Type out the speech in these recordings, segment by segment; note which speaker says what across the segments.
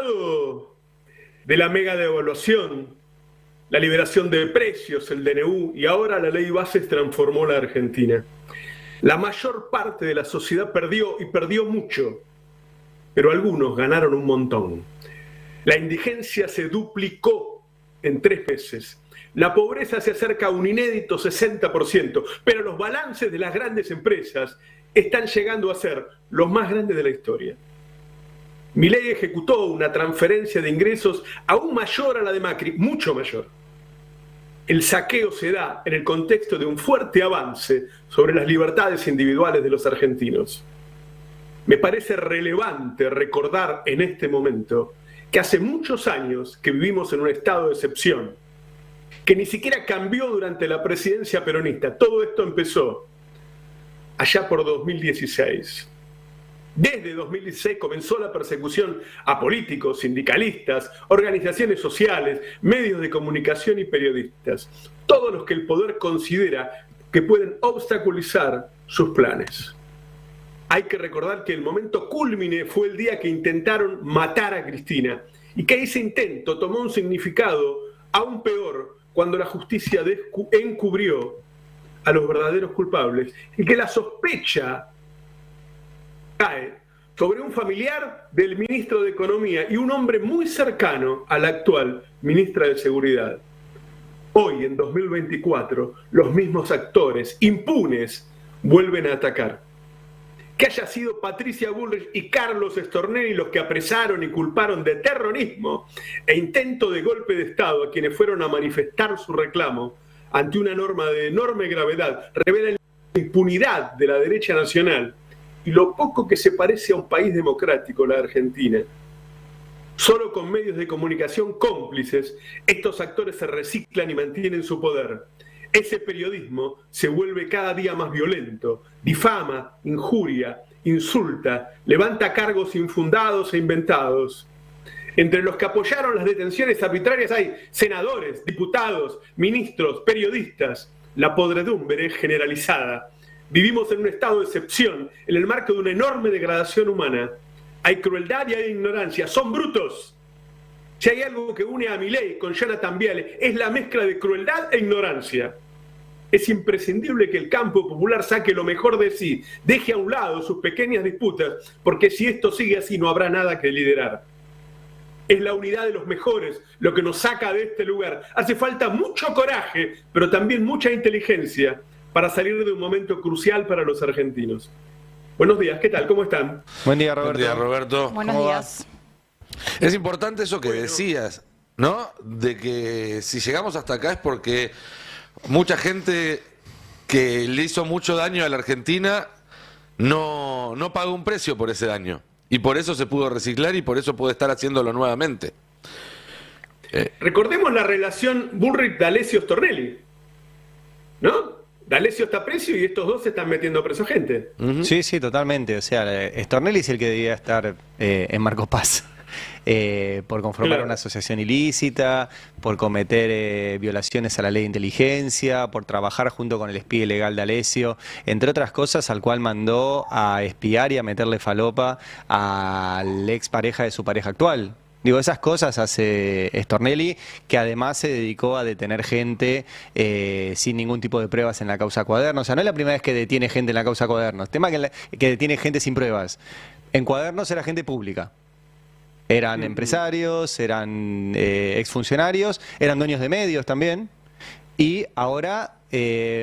Speaker 1: resultado de la mega devaluación, la liberación de precios, el DNU y ahora la ley Bases transformó la Argentina. La mayor parte de la sociedad perdió y perdió mucho, pero algunos ganaron un montón. La indigencia se duplicó en 3 meses. La pobreza se acerca a un inédito 60%, pero los balances de las grandes empresas están llegando a ser los más grandes de la historia. Milei ejecutó una transferencia de ingresos aún mayor a la de Macri, mucho mayor. El saqueo se da en el contexto de un fuerte avance sobre las libertades individuales de los argentinos. Me parece relevante recordar en este momento que hace muchos años que vivimos en un estado de excepción, que ni siquiera cambió durante la presidencia peronista. Todo esto empezó allá por 2016. Desde 2016 comenzó la persecución a políticos, sindicalistas, organizaciones sociales, medios de comunicación y periodistas, todos los que el poder considera que pueden obstaculizar sus planes. Hay que recordar que el momento cúlmine fue el día que intentaron matar a Cristina y que ese intento tomó un significado aún peor cuando la justicia encubrió a los verdaderos culpables y que la sospecha cae sobre un familiar del ministro de Economía y un hombre muy cercano a la actual ministra de Seguridad. Hoy, en 2024, los mismos actores impunes vuelven a atacar. Que haya sido Patricia Bullrich y Carlos Stornelli los que apresaron y culparon de terrorismo e intento de golpe de Estado a quienes fueron a manifestar su reclamo ante una norma de enorme gravedad, revela la impunidad de la derecha nacional y lo poco que se parece a un país democrático, la Argentina. Solo con medios de comunicación cómplices, estos actores se reciclan y mantienen su poder. Ese periodismo se vuelve cada día más violento, difama, injuria, insulta, levanta cargos infundados e inventados. Entre los que apoyaron las detenciones arbitrarias hay senadores, diputados, ministros, periodistas. La podredumbre es generalizada. Vivimos en un estado de excepción, en el marco de una enorme degradación humana. Hay crueldad y hay ignorancia. ¡Son brutos! Si hay algo que une a Milei con Jonathan Viale, es la mezcla de crueldad e ignorancia. Es imprescindible que el campo popular saque lo mejor de sí, deje a un lado sus pequeñas disputas, porque si esto sigue así no habrá nada que liderar. Es la unidad de los mejores lo que nos saca de este lugar. Hace falta mucho coraje, pero también mucha inteligencia para salir de un momento crucial para los argentinos. Buenos días, ¿qué tal? ¿Cómo están?
Speaker 2: Buen día, Roberto.
Speaker 3: Buen día, Roberto.
Speaker 4: Buenos días.
Speaker 3: Es importante eso que decías, ¿no? De que si llegamos hasta acá es porque mucha gente que le hizo mucho daño a la Argentina no pagó un precio por ese daño. Y por eso se pudo reciclar y por eso puede estar haciéndolo nuevamente.
Speaker 1: Recordemos la relación Bullrich-D'Alessio-Stornelli, ¿no? D'Alessio está preso y estos dos se están metiendo preso gente.
Speaker 2: Sí, sí, totalmente. O sea, Stornelli es el que debía estar en Marcos Paz. Por conformar una asociación ilícita, por cometer violaciones a la ley de inteligencia, por trabajar junto con el espía ilegal D'Alessio, entre otras cosas, al cual mandó a espiar y a meterle falopa a la expareja de su pareja actual. Digo, esas cosas hace Stornelli, que además se dedicó a detener gente sin ningún tipo de pruebas en la causa Cuadernos. O sea, no es la primera vez que detiene gente en la causa Cuadernos. El tema es que detiene gente sin pruebas. En Cuadernos era gente pública. Eran empresarios, eran exfuncionarios, eran dueños de medios también. Y ahora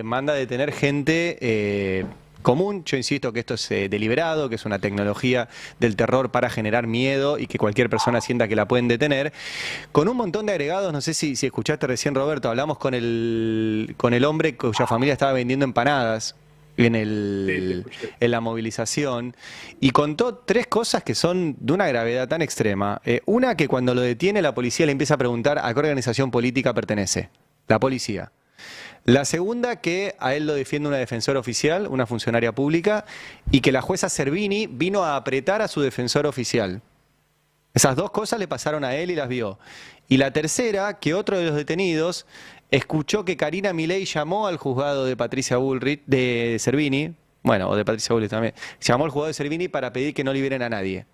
Speaker 2: manda a detener gente común. Yo insisto que esto es deliberado, que es una tecnología del terror para generar miedo y que cualquier persona sienta que la pueden detener. Con un montón de agregados, no sé si escuchaste recién, Roberto, hablamos con el hombre cuya familia estaba vendiendo empanadas en la movilización, y contó 3 cosas que son de una gravedad tan extrema. Una, que cuando lo detiene la policía le empieza a preguntar a qué organización política pertenece. La policía. La segunda, que a él lo defiende una defensora oficial, una funcionaria pública, y que la jueza Servini vino a apretar a su defensor oficial. Esas 2 cosas le pasaron a él y las vio. Y la tercera, que otro de los detenidos escuchó que Karina Milei llamó al juzgado de Patricia Bullrich, de Servini, bueno, o de Patricia Bullrich también, llamó al juzgado de Servini para pedir que no liberen a nadie.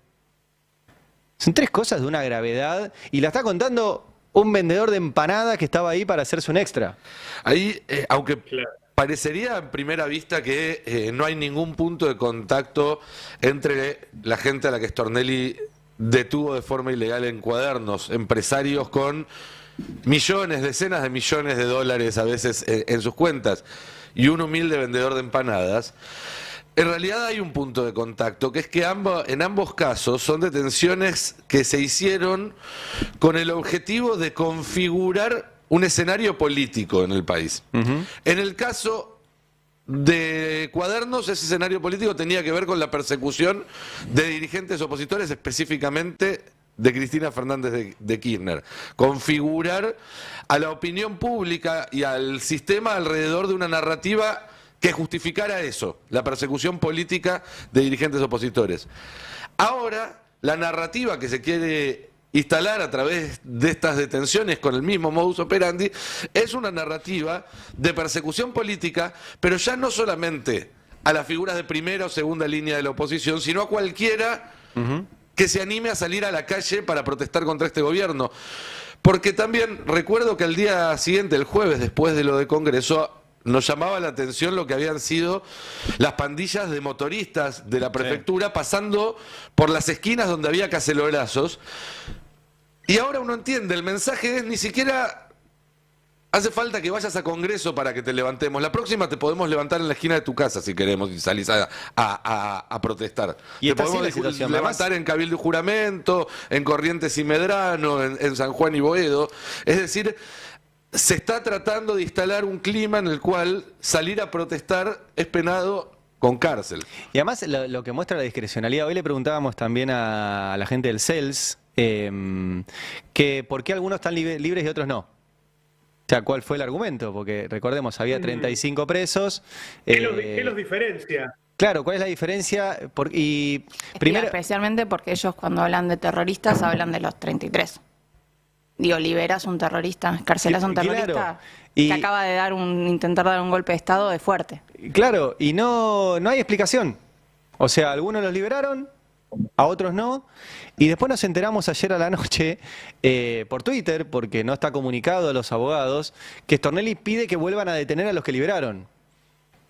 Speaker 2: Son 3 cosas de una gravedad y la está contando un vendedor de empanadas que estaba ahí para hacerse un extra.
Speaker 3: Ahí, aunque
Speaker 1: Claro.
Speaker 3: parecería en primera vista que no hay ningún punto de contacto entre la gente a la que Stornelli detuvo de forma ilegal en Cuadernos, empresarios con millones, decenas de millones de dólares a veces en sus cuentas, y un humilde vendedor de empanadas. En realidad hay un punto de contacto, que es que en ambos casos son detenciones que se hicieron con el objetivo de configurar un escenario político en el país. En el caso de Cuadernos, ese escenario político tenía que ver con la persecución de dirigentes opositores, específicamente de Cristina Fernández de Kirchner. Configurar a la opinión pública y al sistema alrededor de una narrativa que justificara eso, la persecución política de dirigentes opositores. Ahora, la narrativa que se quiere instalar a través de estas detenciones con el mismo modus operandi es una narrativa de persecución política, pero ya no solamente a las figuras de primera o segunda línea de la oposición, sino a cualquiera que se anime a salir a la calle para protestar contra este gobierno. Porque también recuerdo que al día siguiente, el jueves, después de lo de Congreso, nos llamaba la atención lo que habían sido las pandillas de motoristas de la prefectura pasando por las esquinas donde había cacerolazos. Y ahora uno entiende, el mensaje es ni siquiera hace falta que vayas a Congreso para que te levantemos. La próxima te podemos levantar en la esquina de tu casa si queremos y salís a protestar.
Speaker 2: Y
Speaker 3: te
Speaker 2: está así la
Speaker 3: podemos
Speaker 2: situación.
Speaker 3: levantar en Cabildo y Juramento, en Corrientes y Medrano, en San Juan y Boedo. Es decir, se está tratando de instalar un clima en el cual salir a protestar es penado con cárcel.
Speaker 2: Y además lo que muestra la discrecionalidad, hoy le preguntábamos también a la gente del CELS que por qué algunos están libres y otros no. O sea, ¿cuál fue el argumento? Porque recordemos, había 35 presos.
Speaker 1: ¿Qué los diferencia?
Speaker 2: Claro, ¿cuál es la diferencia? Primero,
Speaker 4: especialmente porque ellos cuando hablan de terroristas hablan de los 33. Digo, liberas un terrorista, escarcelas a un terrorista,
Speaker 2: claro.
Speaker 4: que acaba de intentar dar un golpe de Estado de fuerte.
Speaker 2: Claro, y no hay explicación. O sea, algunos los liberaron, a otros no. Y después nos enteramos ayer a la noche por Twitter, porque no está comunicado a los abogados, que Stornelli pide que vuelvan a detener a los que liberaron.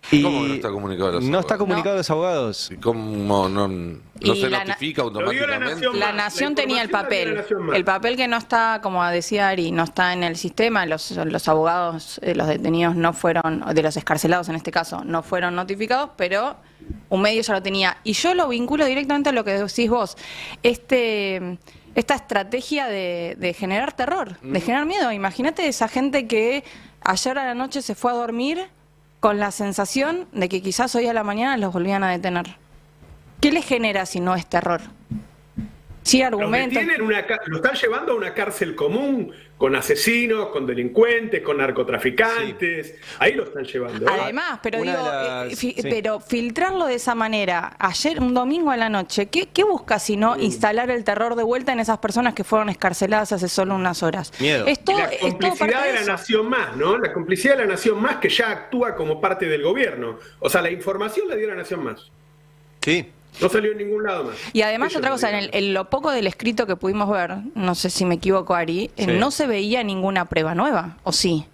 Speaker 3: ¿Cómo que no está comunicado a los abogados?
Speaker 2: No está comunicado a los abogados.
Speaker 3: ¿Y cómo no se notifica automáticamente?
Speaker 4: La Nación tenía el papel. El papel que no está, como decía Ari, no está en el sistema. Los abogados de los detenidos no fueron, de los excarcelados en este caso, no fueron notificados, pero un medio ya lo tenía. Y yo lo vinculo directamente a lo que decís vos. Esta estrategia de generar terror, de generar miedo. Imagínate esa gente que ayer a la noche se fue a dormir con la sensación de que quizás hoy a la mañana los volvían a detener. ¿Qué les genera si no es terror? Sí, argumentos.
Speaker 1: Lo están llevando a una cárcel común, con asesinos, con delincuentes, con narcotraficantes. Sí. Ahí lo están llevando.
Speaker 4: Además, pero pero filtrarlo de esa manera, ayer, un domingo a la noche, ¿qué busca si no instalar el terror de vuelta en esas personas que fueron excarceladas hace solo unas horas?
Speaker 2: Miedo.
Speaker 1: La complicidad de la Nación Más, ¿no? La complicidad de la Nación Más que ya actúa como parte del gobierno. O sea, la información la dio la Nación Más.
Speaker 2: Sí.
Speaker 1: No salió en ningún lado más.
Speaker 4: Y además otra cosa, en lo poco del escrito que pudimos ver, no sé si me equivoco, Ari, no se veía ninguna prueba nueva, ¿o sí?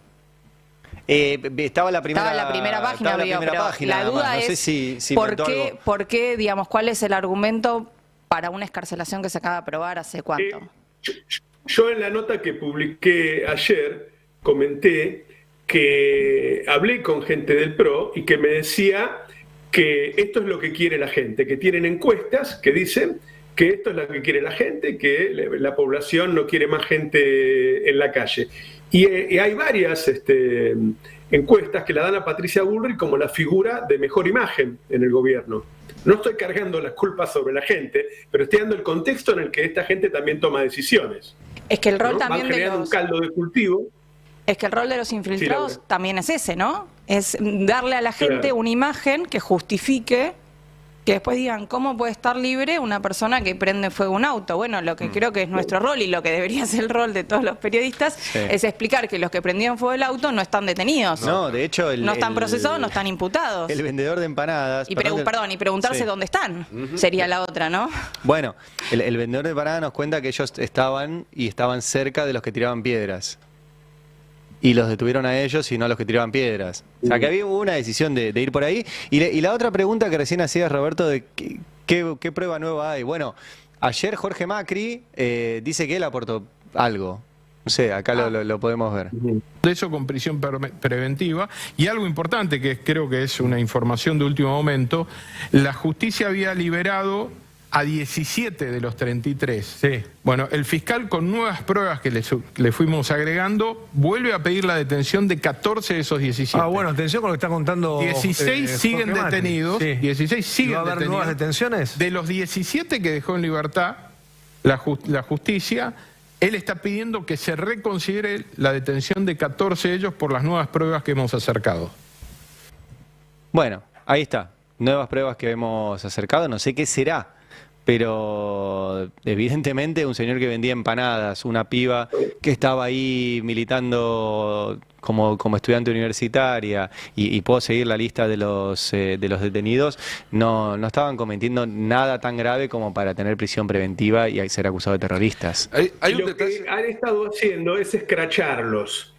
Speaker 2: Estaba la primera
Speaker 4: página, la duda es,
Speaker 2: si
Speaker 4: ¿por qué, digamos, cuál es el argumento para una excarcelación que se acaba de aprobar hace cuánto?
Speaker 1: Yo en la nota que publiqué ayer comenté que hablé con gente del PRO y que me decía que esto es lo que quiere la gente, que tienen encuestas que dicen que esto es lo que quiere la gente, que la población no quiere más gente en la calle. Y hay varias encuestas que la dan a Patricia Bullrich como la figura de mejor imagen en el gobierno. No estoy cargando las culpas sobre la gente, pero estoy dando el contexto en el que esta gente también toma decisiones.
Speaker 4: Es que el rol, ¿no?,
Speaker 1: también van creando un caldo de cultivo.
Speaker 4: Es que el rol de los infiltrados también es ese, ¿no? Es darle a la gente una imagen que justifique que después digan, ¿cómo puede estar libre una persona que prende fuego a un auto? Bueno, lo que creo que es nuestro rol y lo que debería ser el rol de todos los periodistas es explicar que los que prendían fuego el auto no están detenidos.
Speaker 2: No, de hecho...
Speaker 4: no están procesados, no están imputados.
Speaker 2: El vendedor de empanadas...
Speaker 4: Y preguntarse dónde están, sería la otra, ¿no?
Speaker 2: Bueno, el vendedor de empanadas nos cuenta que ellos estaban cerca de los que tiraban piedras. Y los detuvieron a ellos y no a los que tiraban piedras. O sea, que había una decisión de ir por ahí. Y la otra pregunta que recién hacías, Roberto, de qué prueba nueva hay. Bueno, ayer Jorge Macri dice que él aportó algo. No sé, acá lo podemos ver.
Speaker 5: De eso con prisión preventiva. Y algo importante, que creo que es una información de último momento, la justicia había liberado a 17 de los 33.
Speaker 6: Sí.
Speaker 5: Bueno, el fiscal, con nuevas pruebas que le fuimos agregando, vuelve a pedir la detención de 14 de esos 17.
Speaker 6: Ah, bueno, atención con lo que está contando
Speaker 5: 16 siguen detenidos.
Speaker 6: Sí.
Speaker 5: 16 siguen
Speaker 6: ¿Va a haber
Speaker 5: detenidos.
Speaker 6: nuevas detenciones?
Speaker 5: De los 17 que dejó en libertad la justicia, él está pidiendo que se reconsidere la detención de 14 de ellos por las nuevas pruebas que hemos acercado.
Speaker 2: Bueno, ahí está. Nuevas pruebas que hemos acercado. No sé qué será. Pero evidentemente un señor que vendía empanadas, una piba que estaba ahí militando como estudiante universitaria, y puedo seguir la lista de los detenidos, no estaban cometiendo nada tan grave como para tener prisión preventiva y ser acusados de terroristas.
Speaker 1: Lo que han estado haciendo es escracharlos.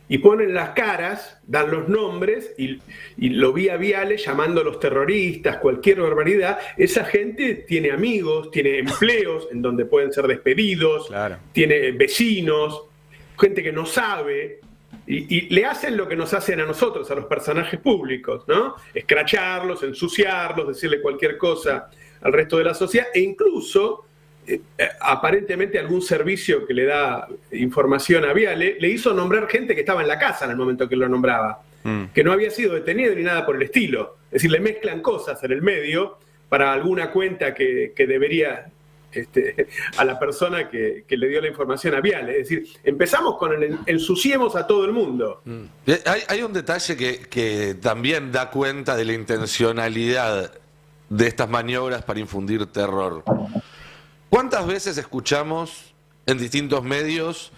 Speaker 1: Y ponen las caras, dan los nombres y lo vi a Viale llamando a los terroristas, cualquier barbaridad. Esa gente tiene amigos, tiene empleos en donde pueden ser despedidos,
Speaker 2: claro.
Speaker 1: Tiene vecinos, gente que no sabe. Y le hacen lo que nos hacen a nosotros, a los personajes públicos, ¿no? Escracharlos, ensuciarlos, decirle cualquier cosa al resto de la sociedad e incluso... aparentemente algún servicio que le da información a Viale le hizo nombrar gente que estaba en la casa en el momento que lo nombraba, que no había sido detenido ni nada por el estilo. Es decir, le mezclan cosas en el medio para alguna cuenta que debería a la persona que le dio la información a Viale. Es decir, empezamos con el ensuciemos a todo el mundo.
Speaker 3: Hay un detalle que también da cuenta de la intencionalidad de estas maniobras para infundir terror. ¿Cuántas veces escuchamos en distintos medios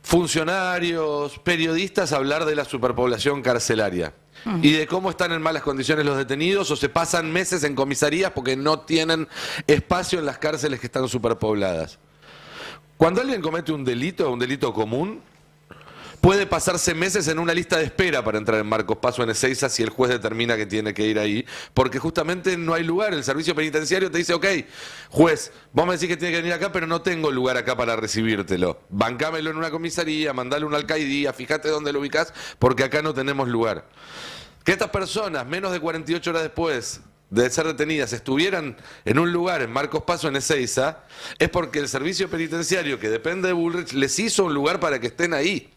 Speaker 3: funcionarios, periodistas hablar de la superpoblación carcelaria y de cómo están en malas condiciones los detenidos o se pasan meses en comisarías porque no tienen espacio en las cárceles que están superpobladas? Cuando alguien comete un delito común, puede pasarse meses en una lista de espera para entrar en Marcos Paz o en Ezeiza si el juez determina que tiene que ir ahí, porque justamente no hay lugar. El servicio penitenciario te dice, ok, juez, vos me decís que tiene que venir acá, pero no tengo lugar acá para recibírtelo. Bancámelo en una comisaría, mandale una alcaidía, fíjate dónde lo ubicás, porque acá no tenemos lugar. Que estas personas, menos de 48 horas después de ser detenidas, estuvieran en un lugar en Marcos Paz o en Ezeiza, es porque el servicio penitenciario, que depende de Bullrich, les hizo un lugar para que estén ahí.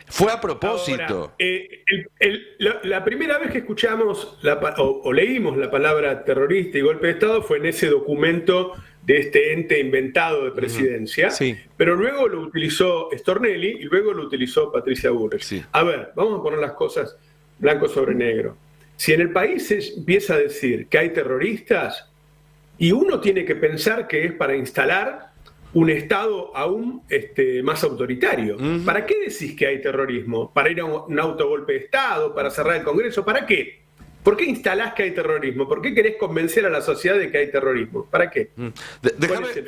Speaker 3: Fue a propósito.
Speaker 1: Ahora, la primera vez que escuchamos o leímos la palabra terrorista y golpe de Estado fue en ese documento de este ente inventado de presidencia,
Speaker 2: sí.
Speaker 1: Pero luego lo utilizó Stornelli y luego lo utilizó Patricia Bullrich.
Speaker 3: Sí.
Speaker 1: A ver, vamos a poner las cosas blanco sobre negro. Si en el país se empieza a decir que hay terroristas y uno tiene que pensar que es para instalar un Estado aún más autoritario. ¿Para qué decís que hay terrorismo? ¿Para ir a un autogolpe de Estado? ¿Para cerrar el Congreso? ¿Para qué? ¿Por qué instalás que hay terrorismo? ¿Por qué querés convencer a la sociedad de que hay terrorismo? ¿Para qué?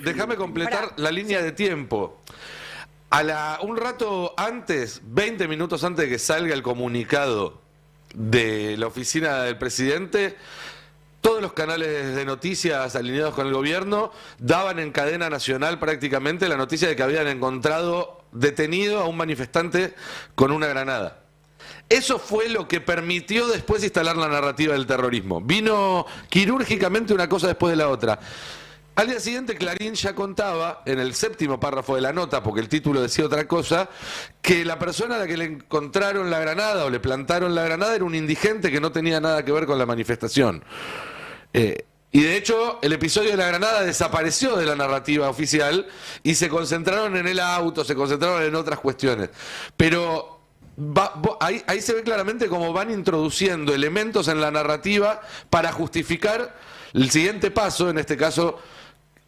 Speaker 3: Déjame completar la línea de tiempo. Un rato antes, 20 minutos antes de que salga el comunicado de la oficina del presidente, todos los canales de noticias alineados con el gobierno daban en cadena nacional prácticamente la noticia de que habían encontrado detenido a un manifestante con una granada. Eso fue lo que permitió después instalar la narrativa del terrorismo. Vino quirúrgicamente una cosa después de la otra. Al día siguiente Clarín ya contaba, en el 7º párrafo de la nota, porque el título decía otra cosa, que la persona a la que le encontraron la granada o le plantaron la granada era un indigente que no tenía nada que ver con la manifestación. Y de hecho, el episodio de la granada desapareció de la narrativa oficial y se concentraron en el auto, se concentraron en otras cuestiones. Pero ahí se ve claramente cómo van introduciendo elementos en la narrativa para justificar el siguiente paso, en este caso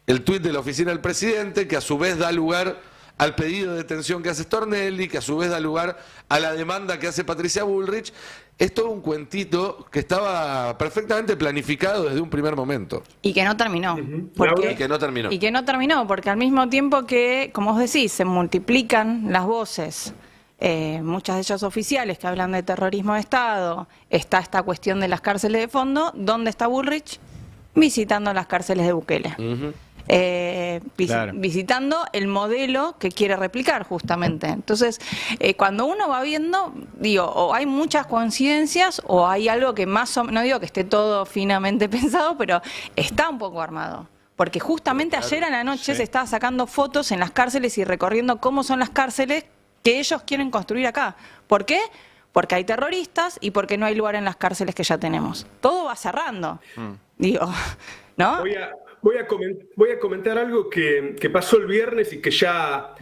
Speaker 3: el tuit de la oficina del presidente, que a su vez da lugar al pedido de detención que hace Stornelli, que a su vez da lugar a la demanda que hace Patricia Bullrich. Es todo un cuentito que estaba perfectamente planificado desde un primer momento.
Speaker 4: Y que no terminó.
Speaker 3: Y que no terminó.
Speaker 4: Y que no terminó, porque al mismo tiempo que, como vos decís, se multiplican las voces, muchas de ellas oficiales, que hablan de terrorismo de Estado, está esta cuestión de las cárceles de fondo. ¿Dónde está Bullrich? Visitando las cárceles de Bukele.
Speaker 2: Claro.
Speaker 4: Visitando el modelo que quiere replicar justamente. Entonces, cuando uno va viendo, digo, o hay muchas coincidencias o hay algo que más o menos, no digo que esté todo finamente pensado, pero está un poco armado. Porque justamente ayer a la noche se estaba sacando fotos en las cárceles y recorriendo cómo son las cárceles que ellos quieren construir acá. ¿Por qué? Porque hay terroristas y porque no hay lugar en las cárceles que ya tenemos. Todo va cerrando. Digo, ¿no?
Speaker 1: Voy a comentar algo que pasó el viernes y que ya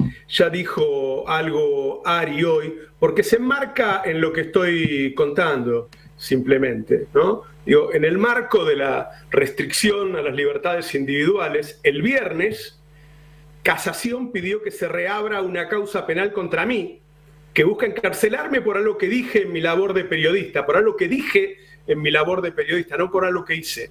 Speaker 1: dijo algo Ari hoy, porque se enmarca en lo que estoy contando, simplemente, ¿no? Digo, en el marco de la restricción a las libertades individuales, el viernes, Casación pidió que se reabra una causa penal contra mí, que busca encarcelarme por algo que dije en mi labor de periodista, no por algo que hice.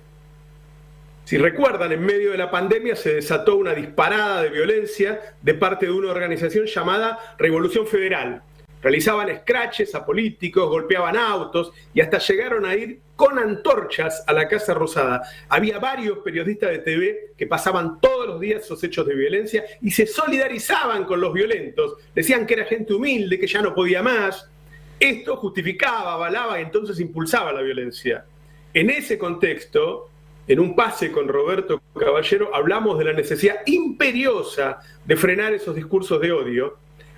Speaker 1: Si recuerdan, en medio de la pandemia se desató una disparada de violencia de parte de una organización llamada Revolución Federal. Realizaban scratches a políticos, golpeaban autos y hasta llegaron a ir con antorchas a la Casa Rosada. Había varios periodistas de TV que pasaban todos los días esos hechos de violencia y se solidarizaban con los violentos. Decían que era gente humilde, que ya no podía más. Esto justificaba, avalaba y entonces impulsaba la violencia. En ese contexto, en un pase con Roberto Caballero, hablamos de la necesidad imperiosa de frenar esos discursos de odio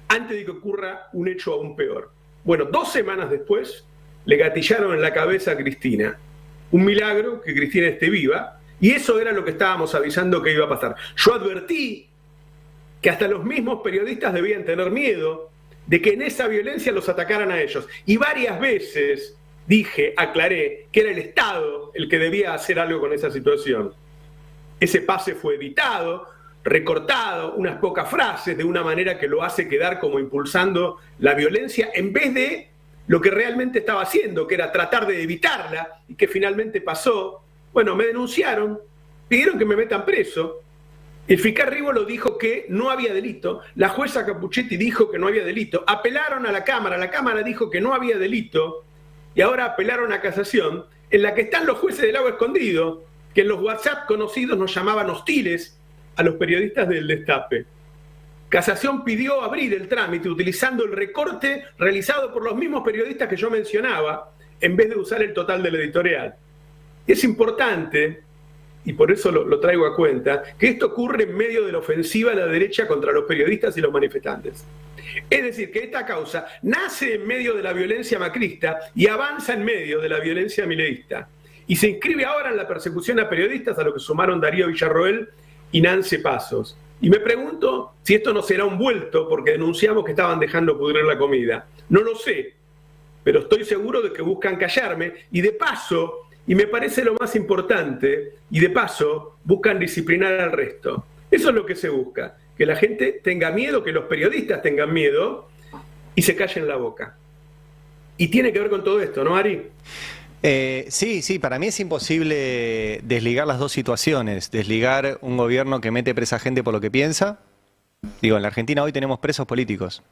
Speaker 1: antes de que ocurra un hecho aún peor. Bueno, 2 semanas después le gatillaron en la cabeza a Cristina. Un milagro que Cristina esté viva, y eso era lo que estábamos avisando que iba a pasar. Yo advertí que hasta los mismos periodistas debían tener miedo de que en esa violencia los atacaran a ellos. Y varias veces aclaré que era el Estado el que debía hacer algo con esa situación. Ese pase fue editado, recortado, unas pocas frases, de una manera que lo hace quedar como impulsando la violencia en vez de lo que realmente estaba haciendo, que era tratar de evitarla, y que finalmente pasó. Bueno, me denunciaron, pidieron que me metan preso. El fiscal Rivolo dijo que no había delito, la jueza Capuchetti dijo que no había delito, apelaron a la Cámara dijo que no había delito, y ahora apelaron a Casación, en la que están los jueces del agua escondido, que en los WhatsApp conocidos nos llamaban hostiles a los periodistas del Destape. Casación pidió abrir el trámite utilizando el recorte realizado por los mismos periodistas que yo mencionaba, en vez de usar el total del editorial. Es importante, y por eso lo traigo a cuenta, que esto ocurre en medio de la ofensiva de la derecha contra los periodistas y los manifestantes. Es decir, que esta causa nace en medio de la violencia macrista y avanza en medio de la violencia mileísta. Y se inscribe ahora en la persecución a periodistas, a lo que sumaron Darío Villarroel y Nance Pasos. Y me pregunto si esto no será un vuelto porque denunciamos que estaban dejando pudrir la comida. No lo sé, pero estoy seguro de que buscan callarme y de paso, y me parece lo más importante, y de paso buscan disciplinar al resto. Eso es lo que se busca, que la gente tenga miedo, que los periodistas tengan miedo y se callen la boca. Y tiene que ver con todo esto, ¿no, Ari?
Speaker 2: Sí, para mí es imposible desligar las dos situaciones, desligar un gobierno que mete presa gente por lo que piensa. Digo, en la Argentina hoy tenemos presos políticos.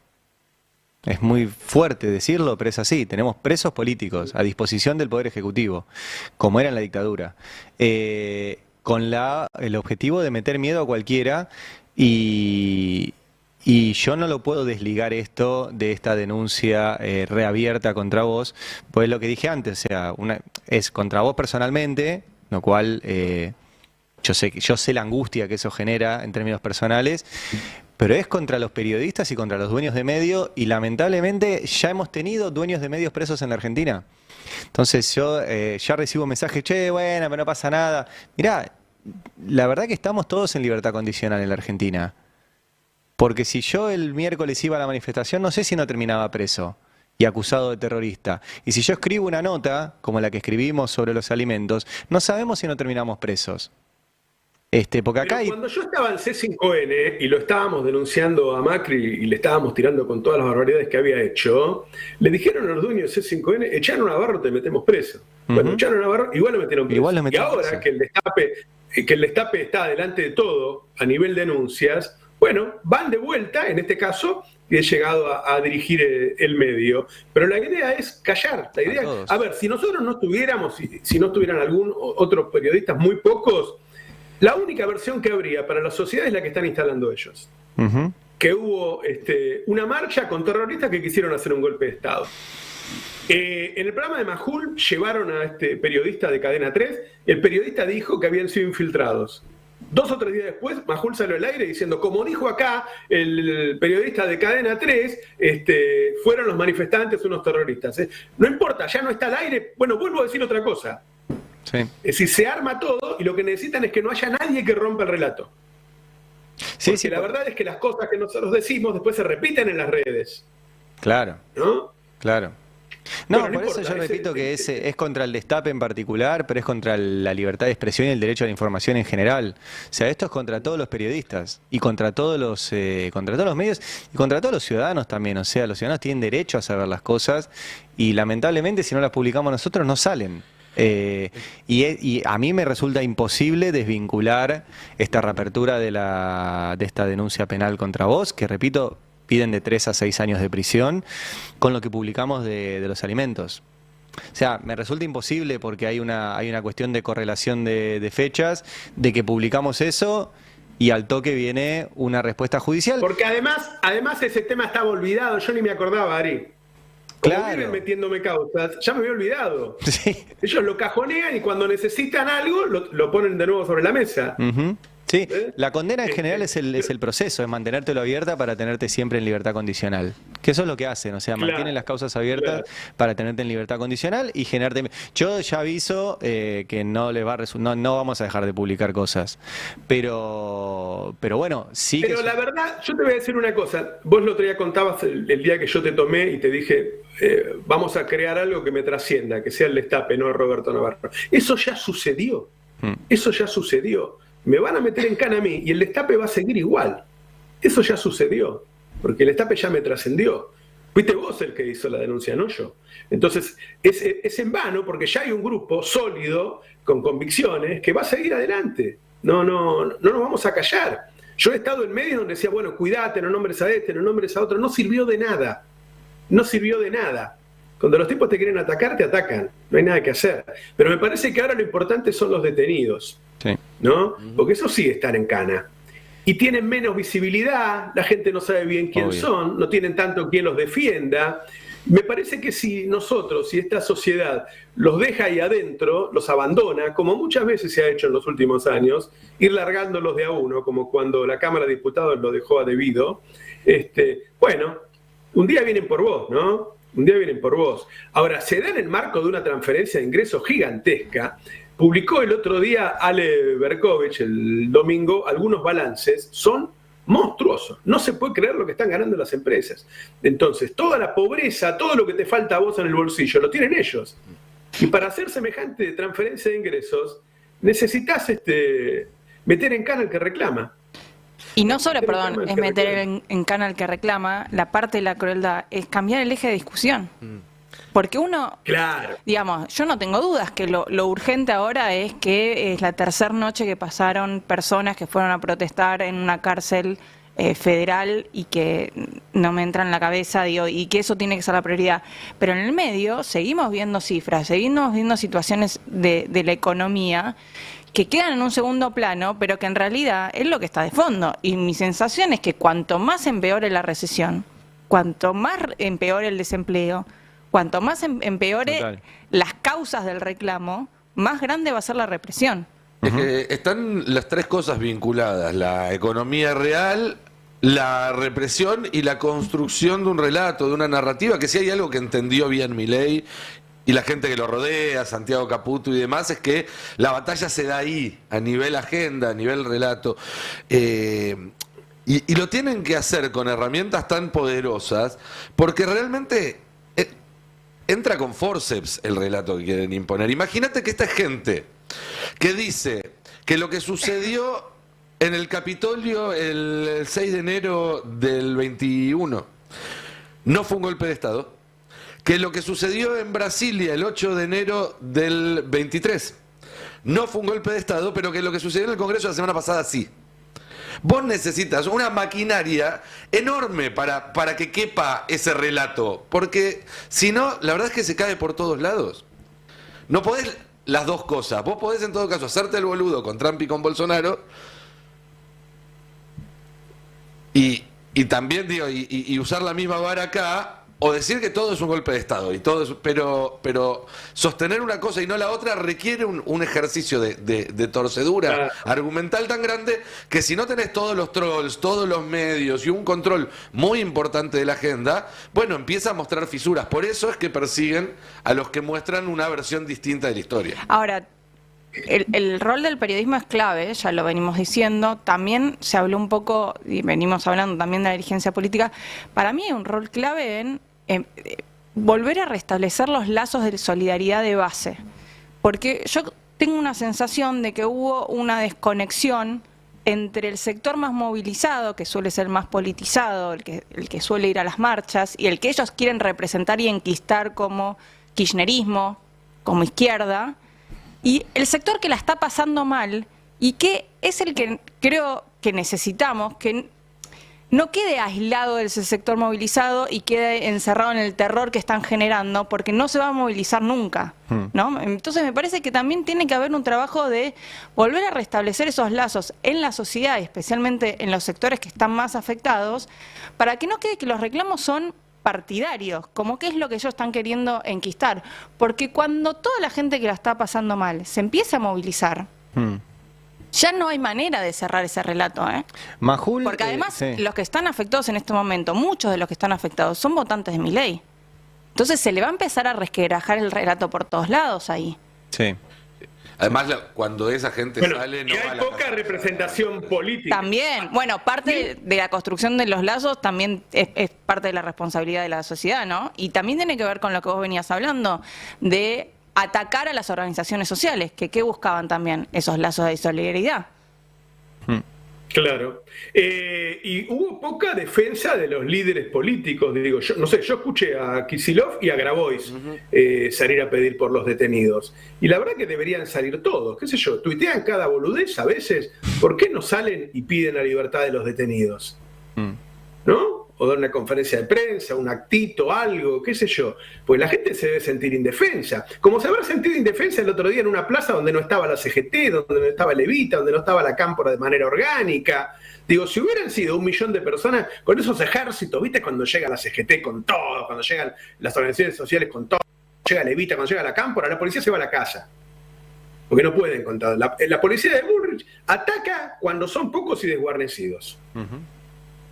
Speaker 2: Es muy fuerte decirlo, pero es así. Tenemos presos políticos a disposición del Poder Ejecutivo, como era en la dictadura, con el objetivo de meter miedo a cualquiera y yo no lo puedo desligar esto de esta denuncia reabierta contra vos, pues lo que dije antes, o sea, es contra vos personalmente, lo cual yo sé la angustia que eso genera en términos personales, pero es contra los periodistas y contra los dueños de medios, y lamentablemente ya hemos tenido dueños de medios presos en la Argentina. Entonces yo ya recibo mensajes, bueno, pero no pasa nada. Mirá, la verdad que estamos todos en libertad condicional en la Argentina. Porque si yo el miércoles iba a la manifestación, no sé si no terminaba preso. y acusado de terrorista. Y si yo escribo una nota, como la que escribimos sobre los alimentos, no sabemos si no terminamos presos. Porque acá
Speaker 1: Pero cuando yo estaba en C5N y lo estábamos denunciando a Macri y le estábamos tirando con todas las barbaridades que había hecho, le dijeron a los dueños de C5N, echaron a Navarro, te metemos preso. Cuando echaron a Navarro, igual lo metieron preso.
Speaker 2: Igual lo metieron
Speaker 1: y ahora
Speaker 2: preso.
Speaker 1: que el destape está delante de todo a nivel denuncias, bueno, van de vuelta, en este caso, y he llegado a dirigir el medio. Pero la idea es callar. La idea, a ver, si nosotros no estuviéramos, si no estuvieran algún otros periodistas, muy pocos, la única versión que habría para la sociedad es la que están instalando ellos. Que hubo una marcha con terroristas que quisieron hacer un golpe de Estado. En el programa de Majul llevaron a este periodista de Cadena 3. El periodista dijo que habían sido infiltrados. 2 o 3 días después, Majul salió al aire diciendo, como dijo acá el periodista de Cadena 3, fueron los manifestantes unos terroristas. No importa, ya no está al aire. Bueno, vuelvo a decir otra cosa.
Speaker 2: Sí.
Speaker 1: Es decir, se arma todo y lo que necesitan es que no haya nadie que rompa el relato. Porque la verdad es que las cosas que nosotros decimos después se repiten en las redes.
Speaker 2: Claro.
Speaker 1: ¿No?
Speaker 2: Claro. No,
Speaker 1: Bueno,
Speaker 2: por eso yo repito que es contra el destape en particular, pero es contra la libertad de expresión y el derecho a la información en general. O sea, esto es contra todos los periodistas y contra todos los medios y contra todos los ciudadanos también. O sea, los ciudadanos tienen derecho a saber las cosas y lamentablemente si no las publicamos nosotros no salen. Y a mí me resulta imposible desvincular esta reapertura de esta denuncia penal contra vos, que repito, piden de 3 a 6 años de prisión, con lo que publicamos de los alimentos. O sea, me resulta imposible porque hay una cuestión de correlación de fechas, de que publicamos eso y al toque viene una respuesta judicial.
Speaker 1: Porque además ese tema estaba olvidado, yo ni me acordaba, Ari. Como viven metiéndome causas, ya me había olvidado.
Speaker 2: Sí.
Speaker 1: Ellos lo cajonean y cuando necesitan algo lo ponen de nuevo sobre la mesa.
Speaker 2: Sí, la condena en general es el proceso, es mantenértelo abierta para tenerte siempre en libertad condicional. Que eso es lo que hacen, o sea, mantienen las causas abiertas para tenerte en libertad condicional y generarte... Yo ya aviso que no les va a no vamos a dejar de publicar cosas, pero bueno, sí que...
Speaker 1: Pero la verdad, yo te voy a decir una cosa, vos el otro día contabas el día que yo te tomé y te dije, vamos a crear algo que me trascienda, que sea el destape, no Roberto Navarro. Eso ya sucedió, eso ya sucedió. Me van a meter en cana a mí y el destape va a seguir igual. Eso ya sucedió, porque el destape ya me trascendió. Fuiste vos el que hizo la denuncia, no yo. Entonces, es en vano porque ya hay un grupo sólido, con convicciones, que va a seguir adelante. No nos vamos a callar. Yo he estado en medios donde decía, bueno, cuídate, no nombres a este, no nombres a otro. No sirvió de nada. No sirvió de nada. Cuando los tipos te quieren atacar, te atacan. No hay nada que hacer. Pero me parece que ahora lo importante son los detenidos.
Speaker 2: Sí.
Speaker 1: ¿No? Porque eso sí están en cana. Y tienen menos visibilidad, la gente no sabe bien quién son, no tienen tanto quien los defienda. Me parece que si nosotros, si esta sociedad los deja ahí adentro, los abandona, como muchas veces se ha hecho en los últimos años, ir largándolos de a uno, como cuando la Cámara de Diputados lo dejó a debido, bueno, un día vienen por vos, ¿no? Un día vienen por vos. Ahora, se da en el marco de una transferencia de ingresos gigantesca. Publicó el otro día Ale Berkovich, el domingo, algunos balances, son monstruosos. No se puede creer lo que están ganando las empresas. Entonces, toda la pobreza, todo lo que te falta a vos en el bolsillo, lo tienen ellos. Y para hacer semejante transferencia de ingresos, necesitas meter en cana al que reclama.
Speaker 4: Y no solo, perdón, es meter en cana al que reclama, la parte de la crueldad es cambiar el eje de discusión. Porque uno, digamos, yo no tengo dudas que lo urgente ahora es que es la tercera noche que pasaron personas que fueron a protestar en una cárcel federal y que no me entra en la cabeza, digo, y que eso tiene que ser la prioridad. Pero en el medio seguimos viendo cifras, seguimos viendo situaciones de la economía que quedan en un segundo plano, pero que en realidad es lo que está de fondo. Y mi sensación es que cuanto más empeore la recesión, cuanto más empeore el desempleo, cuanto más empeore las causas del reclamo, más grande va a ser la represión.
Speaker 3: Es que están las tres cosas vinculadas, la economía real, la represión y la construcción de un relato, de una narrativa, que si hay algo que entendió bien Milei y la gente que lo rodea, Santiago Caputo y demás, es que la batalla se da ahí, a nivel agenda, a nivel relato. Y lo tienen que hacer con herramientas tan poderosas, porque realmente entra con forceps el relato que quieren imponer. Imagínate que esta gente que dice que lo que sucedió en el Capitolio el 6 de enero del 21 no fue un golpe de Estado, que lo que sucedió en Brasilia el 8 de enero del 23 no fue un golpe de Estado, pero que lo que sucedió en el Congreso la semana pasada sí. Vos necesitas una maquinaria enorme para que quepa ese relato, porque si no, la verdad es que se cae por todos lados. No podés las dos cosas. Vos podés en todo caso hacerte el boludo con Trump y con Bolsonaro y también digo y usar la misma vara acá, o decir que todo es un golpe de Estado y todo es, pero sostener una cosa y no la otra requiere un ejercicio de torcedura argumental tan grande que si no tenés todos los trolls, todos los medios y un control muy importante de la agenda, bueno, empieza a mostrar fisuras. Por eso es que persiguen a los que muestran una versión distinta de la historia.
Speaker 4: Ahora, el rol del periodismo es clave, ya lo venimos diciendo. También se habló un poco, y venimos hablando también de la dirigencia política. Para mí hay un rol clave en volver a restablecer los lazos de solidaridad de base. Porque yo tengo una sensación de que hubo una desconexión entre el sector más movilizado, que suele ser más politizado, el que suele ir a las marchas, y el que ellos quieren representar y enquistar como kirchnerismo, como izquierda, y el sector que la está pasando mal y que es el que creo que necesitamos, que no quede aislado de ese sector movilizado y quede encerrado en el terror que están generando, porque no se va a movilizar nunca, ¿no? Entonces me parece que también tiene que haber un trabajo de volver a restablecer esos lazos en la sociedad, especialmente en los sectores que están más afectados, para que no quede que los reclamos son partidarios, como qué es lo que ellos están queriendo enquistar. Porque cuando toda la gente que la está pasando mal se empieza a movilizar, ya no hay manera de cerrar ese relato, ¿eh?
Speaker 2: Majul,
Speaker 4: porque además
Speaker 2: sí.
Speaker 4: Los que están afectados en este momento, muchos de los que están afectados son votantes de Milei. Entonces se le va a empezar a resquebrajar el relato por todos lados ahí.
Speaker 2: Sí.
Speaker 3: Además, cuando esa gente sale, no
Speaker 1: y
Speaker 3: va a
Speaker 1: hay
Speaker 3: la
Speaker 1: poca
Speaker 3: casa.
Speaker 1: representación política.
Speaker 4: También, bueno, parte de la construcción de los lazos también es parte de la responsabilidad de la sociedad, ¿no? Y también tiene que ver con lo que vos venías hablando, de atacar a las organizaciones sociales, que ¿qué buscaban también? Esos lazos de solidaridad.
Speaker 1: Claro. Y hubo poca defensa de los líderes políticos. Digo, yo no sé, yo escuché a Kicillof y a Grabois salir a pedir por los detenidos. Y la verdad que deberían salir todos, qué sé yo, tuitean cada boludez a veces. ¿Por qué no salen y piden la libertad de los detenidos? ¿No? O dar una conferencia de prensa, un actito, algo, qué sé yo. Pues la gente se debe sentir indefensa. Como se habrá sentido indefensa el otro día en una plaza donde no estaba la CGT, donde no estaba Levita, donde no estaba la Cámpora de manera orgánica. Digo, si hubieran sido 1 millón de personas con esos ejércitos, ¿viste? Cuando llega la CGT con todo, cuando llegan las organizaciones sociales con todo, llega Levita, cuando llega la Cámpora, la policía se va a la casa. Porque no pueden contar. La policía de Bullrich ataca cuando son pocos y desguarnecidos.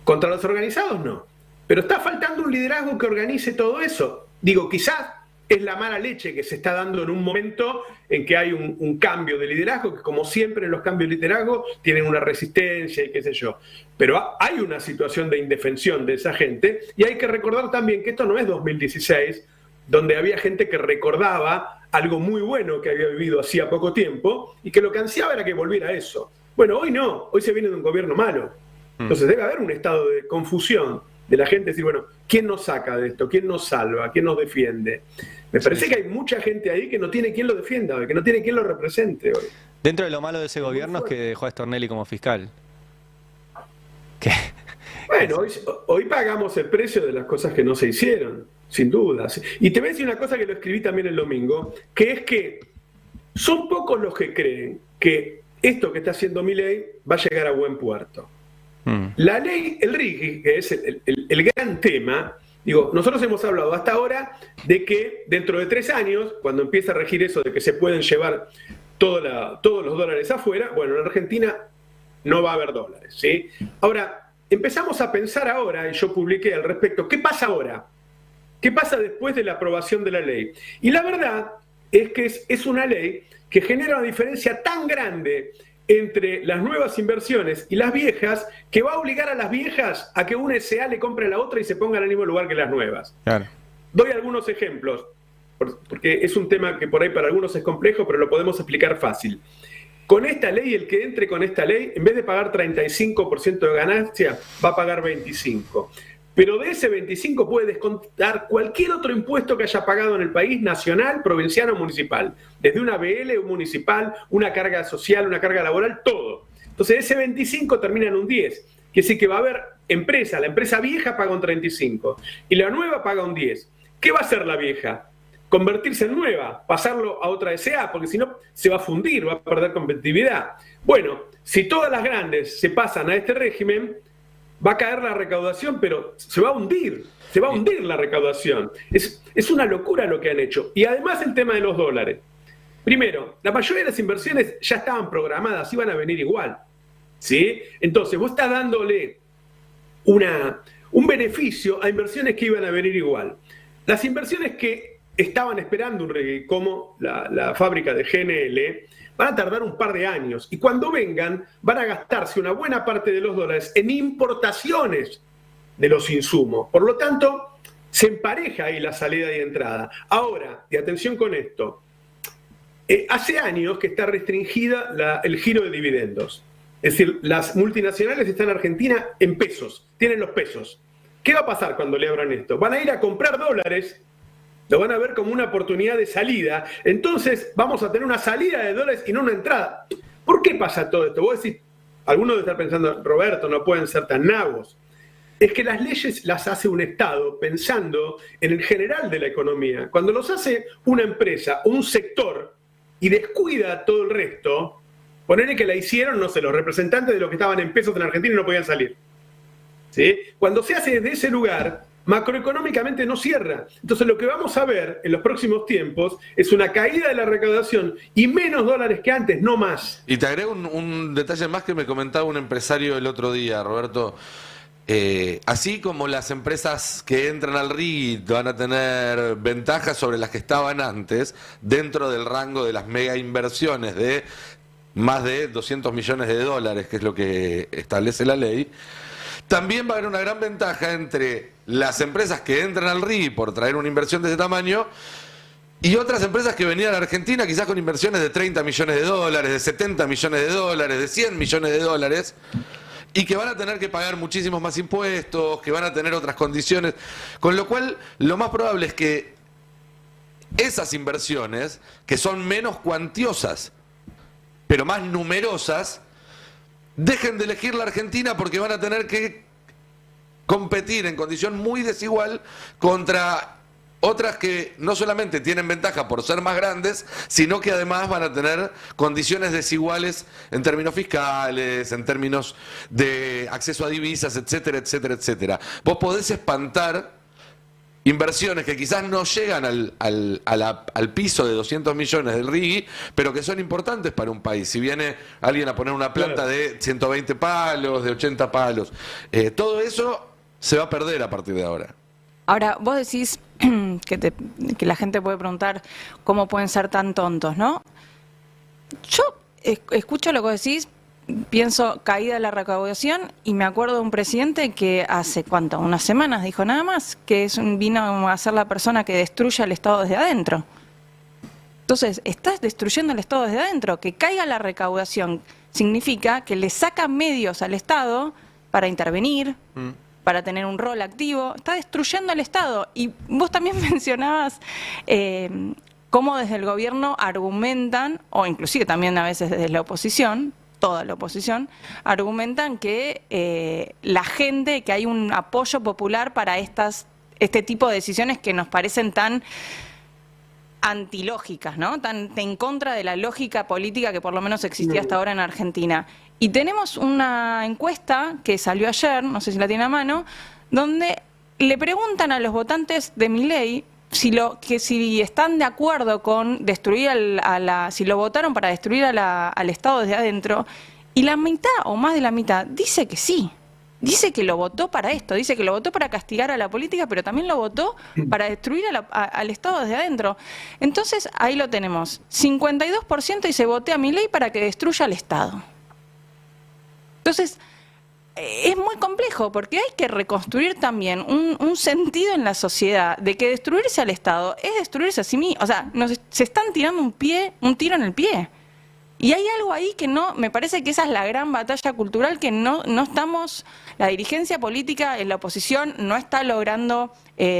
Speaker 1: Contra los organizados no. Pero está faltando un liderazgo que organice todo eso. Digo, quizás es la mala leche que se está dando en un momento en que hay un cambio de liderazgo, que como siempre en los cambios de liderazgo tienen una resistencia y qué sé yo. Pero hay una situación de indefensión de esa gente, y hay que recordar también que esto no es 2016, donde había gente que recordaba algo muy bueno que había vivido hacía poco tiempo y que lo que ansiaba era que volviera a eso. Bueno, hoy no, hoy se viene de un gobierno malo. Entonces debe haber un estado de confusión de la gente, decir, bueno, ¿quién nos saca de esto? ¿Quién nos salva? ¿Quién nos defiende? Me parece que hay mucha gente ahí que no tiene quien lo defienda hoy, que no tiene quien lo represente hoy.
Speaker 2: Dentro de lo malo de ese gobierno es que dejó a Stornelli como fiscal.
Speaker 1: Bueno, hoy pagamos el precio de las cosas que no se hicieron, sin dudas. Y te voy a decir una cosa que lo escribí también el domingo, que es que son pocos los que creen que esto que está haciendo Milei va a llegar a buen puerto. La ley, el RIGI, que es el gran tema, digo, nosotros hemos hablado hasta ahora de que dentro de 3 años, cuando empiece a regir eso de que se pueden llevar todos los dólares afuera, bueno, en Argentina no va a haber dólares, ¿sí? Ahora, empezamos a pensar ahora, y yo publiqué al respecto, ¿qué pasa ahora? ¿Qué pasa después de la aprobación de la ley? Y la verdad es que es una ley que genera una diferencia tan grande entre las nuevas inversiones y las viejas, que va a obligar a las viejas a que una SA le compre a la otra y se ponga en el mismo lugar que las nuevas.
Speaker 2: Claro.
Speaker 1: Doy algunos ejemplos. porque es un tema que por ahí para algunos es complejo, pero lo podemos explicar fácil. Con esta ley, el que entre con esta ley, en vez de pagar 35% de ganancia, va a pagar 25%. Pero de ese 25 puede descontar cualquier otro impuesto que haya pagado en el país, nacional, provincial o municipal. Desde una BL municipal, una carga social, una carga laboral, todo. Entonces ese 25 termina en un 10. Quiere decir que va a haber empresa, la empresa vieja paga un 35 y la nueva paga un 10. ¿Qué va a hacer la vieja? Convertirse en nueva, pasarlo a otra SA, porque si no se va a fundir, va a perder competitividad. Bueno, si todas las grandes se pasan a este régimen, va a caer la recaudación, pero se va a hundir la recaudación. Es una locura lo que han hecho. Y además el tema de los dólares. Primero, la mayoría de las inversiones ya estaban programadas, iban a venir igual, ¿sí? Entonces vos estás dándole un beneficio a inversiones que iban a venir igual. Las inversiones que estaban esperando un reggae, como la fábrica de GNL, van a tardar un par de años y cuando vengan van a gastarse una buena parte de los dólares en importaciones de los insumos. Por lo tanto, se empareja ahí la salida y entrada. Ahora, y atención con esto, hace años que está restringida el giro de dividendos. Es decir, las multinacionales están en Argentina en pesos, tienen los pesos. ¿Qué va a pasar cuando le abran esto? Van a ir a comprar dólares, lo van a ver como una oportunidad de salida. Entonces vamos a tener una salida de dólares y no una entrada. ¿Por qué pasa todo esto? Vos decís, algunos deben estar pensando, Roberto, no pueden ser tan nabos. Es que las leyes las hace un Estado pensando en el general de la economía. Cuando los hace una empresa o un sector y descuida todo el resto, ponele que la hicieron, no sé, los representantes de los que estaban en pesos en Argentina y no podían salir. ¿Sí? Cuando se hace desde ese lugar, macroeconómicamente no cierra. Entonces lo que vamos a ver en los próximos tiempos es una caída de la recaudación y menos dólares que antes, no más.
Speaker 3: Y te agrego un detalle más que me comentaba un empresario el otro día, Roberto. Así como las empresas que entran al RIGI van a tener ventajas sobre las que estaban antes, dentro del rango de las mega inversiones de más de 200 millones de dólares, que es lo que establece la ley, también va a haber una gran ventaja entre las empresas que entran al RIGI por traer una inversión de ese tamaño y otras empresas que venían a Argentina quizás con inversiones de 30 millones de dólares, de 70 millones de dólares, de 100 millones de dólares, y que van a tener que pagar muchísimos más impuestos, que van a tener otras condiciones, con lo cual lo más probable es que esas inversiones, que son menos cuantiosas, pero más numerosas, dejen de elegir la Argentina porque van a tener que competir en condición muy desigual contra otras que no solamente tienen ventaja por ser más grandes, sino que además van a tener condiciones desiguales en términos fiscales, en términos de acceso a divisas, etcétera, etcétera, etcétera. Vos podés espantar inversiones que quizás no llegan al piso de 200 millones del RIGI, pero que son importantes para un país. Si viene alguien a poner una planta de 120 palos, de 80 palos, todo eso se va a perder a partir de ahora.
Speaker 4: Ahora, vos decís que la gente puede preguntar cómo pueden ser tan tontos, ¿no? Yo escucho lo que vos decís, pienso caída de la recaudación y me acuerdo de un presidente que hace, ¿cuánto? Unas semanas dijo nada más, que vino a ser la persona que destruya el Estado desde adentro. Entonces, estás destruyendo el Estado desde adentro. Que caiga la recaudación significa que le sacan medios al Estado para intervenir, para tener un rol activo. Está destruyendo el Estado. Y vos también mencionabas cómo desde el gobierno argumentan, o inclusive también a veces desde la oposición, toda la oposición, argumentan que la gente, que hay un apoyo popular para este tipo de decisiones que nos parecen tan antilógicas, ¿no? Tan en contra de la lógica política que por lo menos existía hasta ahora en Argentina. Y tenemos una encuesta que salió ayer, no sé si la tiene a mano, donde le preguntan a los votantes de Milei si están de acuerdo con destruir si lo votaron para destruir al Estado desde adentro, y la mitad o más de la mitad dice que sí. Dice que lo votó para esto, dice que lo votó para castigar a la política, pero también lo votó para destruir al Estado desde adentro. Entonces, ahí lo tenemos. 52% dice voté a Milei para que destruya al Estado. Entonces, es muy complejo porque hay que reconstruir también un sentido en la sociedad de que destruirse al Estado es destruirse a sí mismo. O sea, se están tirando un tiro en el pie. Y hay algo ahí que no, me parece que esa es la gran batalla cultural que no estamos, la dirigencia política en la oposición no está logrando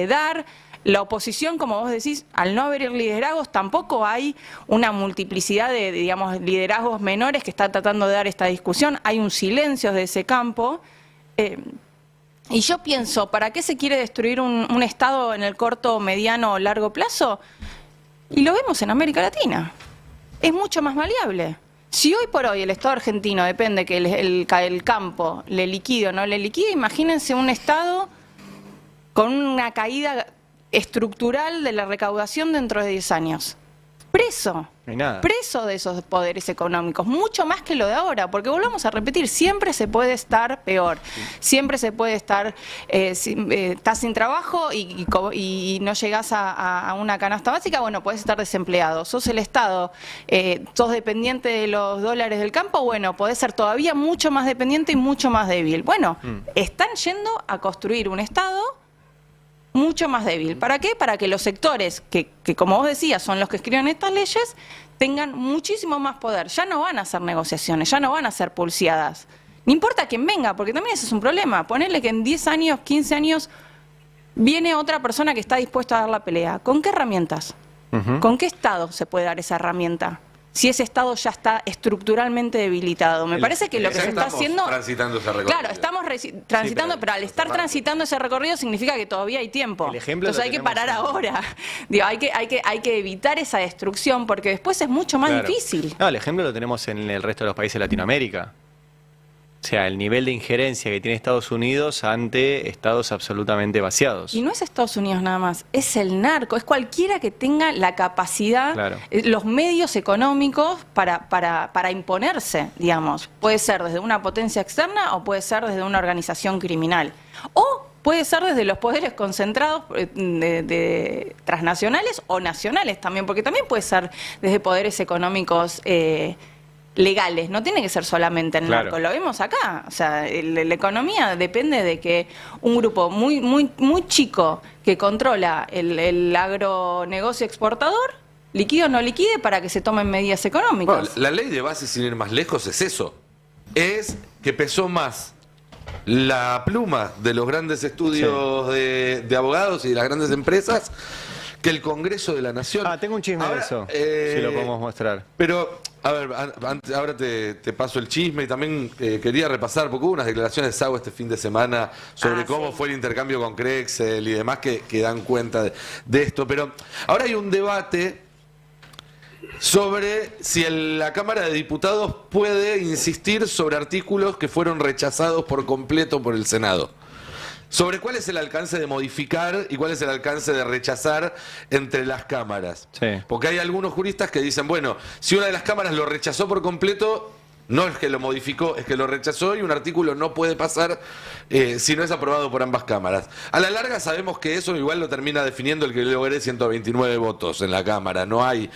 Speaker 4: dar. La oposición, como vos decís, al no haber liderazgos, tampoco hay una multiplicidad de, digamos, liderazgos menores que está tratando de dar esta discusión. Hay un silencio de ese campo. Y yo pienso, ¿para qué se quiere destruir un Estado en el corto, mediano o largo plazo? Y lo vemos en América Latina. Es mucho más maleable. Si hoy por hoy el Estado argentino depende que el campo le liquide o no le liquide, imagínense un Estado con una caída estructural de la recaudación dentro de 10 años. Preso.
Speaker 2: No hay nada.
Speaker 4: Preso de esos poderes económicos, mucho más que lo de ahora, porque volvamos a repetir, siempre se puede estar peor, siempre se puede estar, estás sin trabajo y no llegás a una canasta básica, bueno, podés estar desempleado, sos el Estado, sos dependiente de los dólares del campo, bueno, podés ser todavía mucho más dependiente y mucho más débil. Bueno, están yendo a construir un Estado mucho más débil. ¿Para qué? Para que los sectores que como vos decías, son los que escriben estas leyes, tengan muchísimo más poder. Ya no van a hacer negociaciones, ya no van a ser pulseadas. No importa quién venga, porque también ese es un problema. Ponerle que en 10 años, 15 años, viene otra persona que está dispuesta a dar la pelea. ¿Con qué herramientas? ¿Con qué Estado se puede dar esa herramienta? Si ese Estado ya está estructuralmente debilitado. Me parece que lo que se está haciendo...
Speaker 3: transitando ese recorrido.
Speaker 4: Claro, estamos transitando, pero al estar transitando ese recorrido significa que todavía hay tiempo. Entonces hay que parar ahora. Digo, hay que evitar esa destrucción porque después es mucho más difícil.
Speaker 2: No, el ejemplo lo tenemos en el resto de los países de Latinoamérica. O sea, el nivel de injerencia que tiene Estados Unidos ante estados absolutamente vaciados.
Speaker 4: Y no es Estados Unidos nada más, es el narco, es cualquiera que tenga la capacidad, los medios económicos para imponerse, digamos. Puede ser desde una potencia externa o puede ser desde una organización criminal. O puede ser desde los poderes concentrados de transnacionales o nacionales también, porque también puede ser desde poderes económicos legales, no tiene que ser solamente el narco, lo vemos acá, o sea, la economía depende de que un grupo muy chico que controla el agronegocio exportador, liquide o no liquide para que se tomen medidas económicas.
Speaker 3: Bueno, la ley de base, sin ir más lejos, es eso, es que pesó más la pluma de los grandes estudios de abogados y de las grandes empresas que el Congreso de la Nación.
Speaker 2: Tengo un chisme de eso, si lo podemos mostrar.
Speaker 3: Pero, a ver, ahora te paso el chisme y también quería repasar, porque hubo unas declaraciones de Sago este fin de semana sobre cómo fue el intercambio con Crexel y demás que dan cuenta de esto. Pero ahora hay un debate sobre si la Cámara de Diputados puede insistir sobre artículos que fueron rechazados por completo por el Senado. Sobre cuál es el alcance de modificar y cuál es el alcance de rechazar entre las cámaras. Porque hay algunos juristas que dicen, bueno, si una de las cámaras lo rechazó por completo, no es que lo modificó, es que lo rechazó y un artículo no puede pasar si no es aprobado por ambas cámaras. A la larga sabemos que eso igual lo termina definiendo el que logre 129 votos en la Cámara. No hay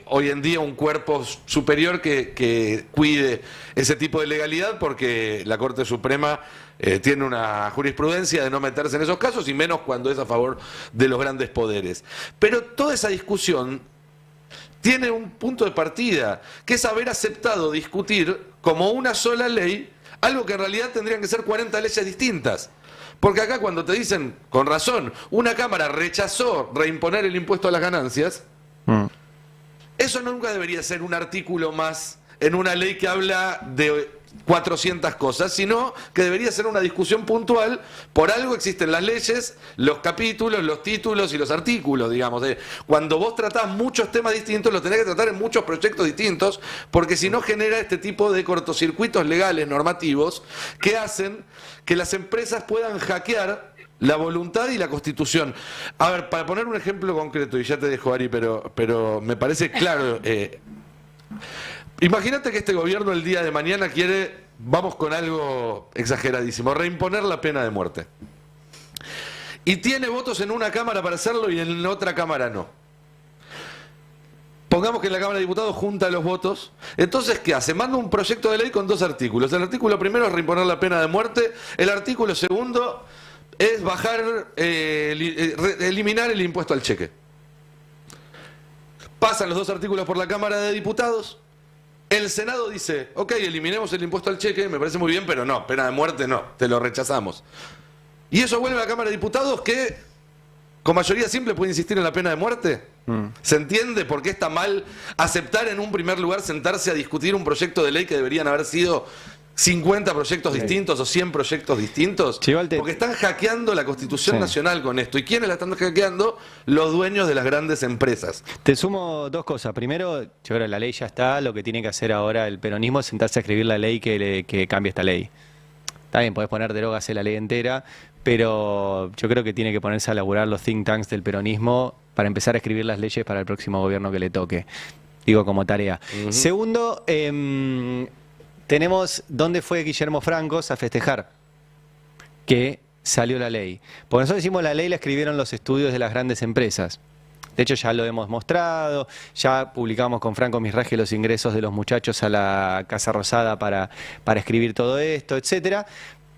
Speaker 3: hoy en día un cuerpo superior que cuide ese tipo de legalidad porque la Corte Suprema tiene una jurisprudencia de no meterse en esos casos y menos cuando es a favor de los grandes poderes. Pero toda esa discusión tiene un punto de partida, que es haber aceptado discutir como una sola ley algo que en realidad tendrían que ser 40 leyes distintas. Porque acá cuando te dicen, con razón, una Cámara rechazó reimponer el impuesto a las ganancias, eso nunca debería ser un artículo más en una ley que habla de 400 cosas, sino que debería ser una discusión puntual. Por algo existen las leyes, los capítulos, los títulos y los artículos, digamos. Cuando vos tratás muchos temas distintos, los tenés que tratar en muchos proyectos distintos, porque si no genera este tipo de cortocircuitos legales, normativos, que hacen que las empresas puedan hackear la voluntad y la Constitución. A ver, para poner un ejemplo concreto, y ya te dejo, Ari, pero me parece claro. Imagínate que este gobierno el día de mañana quiere, vamos con algo exageradísimo, reimponer la pena de muerte. Y tiene votos en una Cámara para hacerlo y en otra Cámara no. Pongamos que la Cámara de Diputados junta los votos. Entonces, ¿qué hace? Manda un proyecto de ley con 2 artículos. El artículo primero es reimponer la pena de muerte. El artículo segundo es eliminar el impuesto al cheque. Pasan los 2 artículos por la Cámara de Diputados. El Senado dice, ok, eliminemos el impuesto al cheque, me parece muy bien, pero no, pena de muerte no, te lo rechazamos. Y eso vuelve a la Cámara de Diputados que, con mayoría simple, puede insistir en la pena de muerte. ¿Se entiende por qué está mal aceptar en un primer lugar sentarse a discutir un proyecto de ley que deberían haber sido 50 proyectos distintos o 100 proyectos distintos? Porque están hackeando la Constitución Nacional con esto. ¿Y quiénes la están hackeando? Los dueños de las grandes empresas.
Speaker 2: Te sumo 2 cosas. Primero, yo creo que la ley ya está. Lo que tiene que hacer ahora el peronismo es sentarse a escribir la ley que cambie esta ley. Está bien, podés poner derogas en la ley entera, pero yo creo que tiene que ponerse a laburar los think tanks del peronismo para empezar a escribir las leyes para el próximo gobierno que le toque. Digo, como tarea. Segundo, tenemos dónde fue Guillermo Francos a festejar que salió la ley. Porque nosotros decimos la ley la escribieron los estudios de las grandes empresas. De hecho, ya lo hemos mostrado, ya publicamos con Franco Misraje los ingresos de los muchachos a la Casa Rosada para escribir todo esto, etcétera.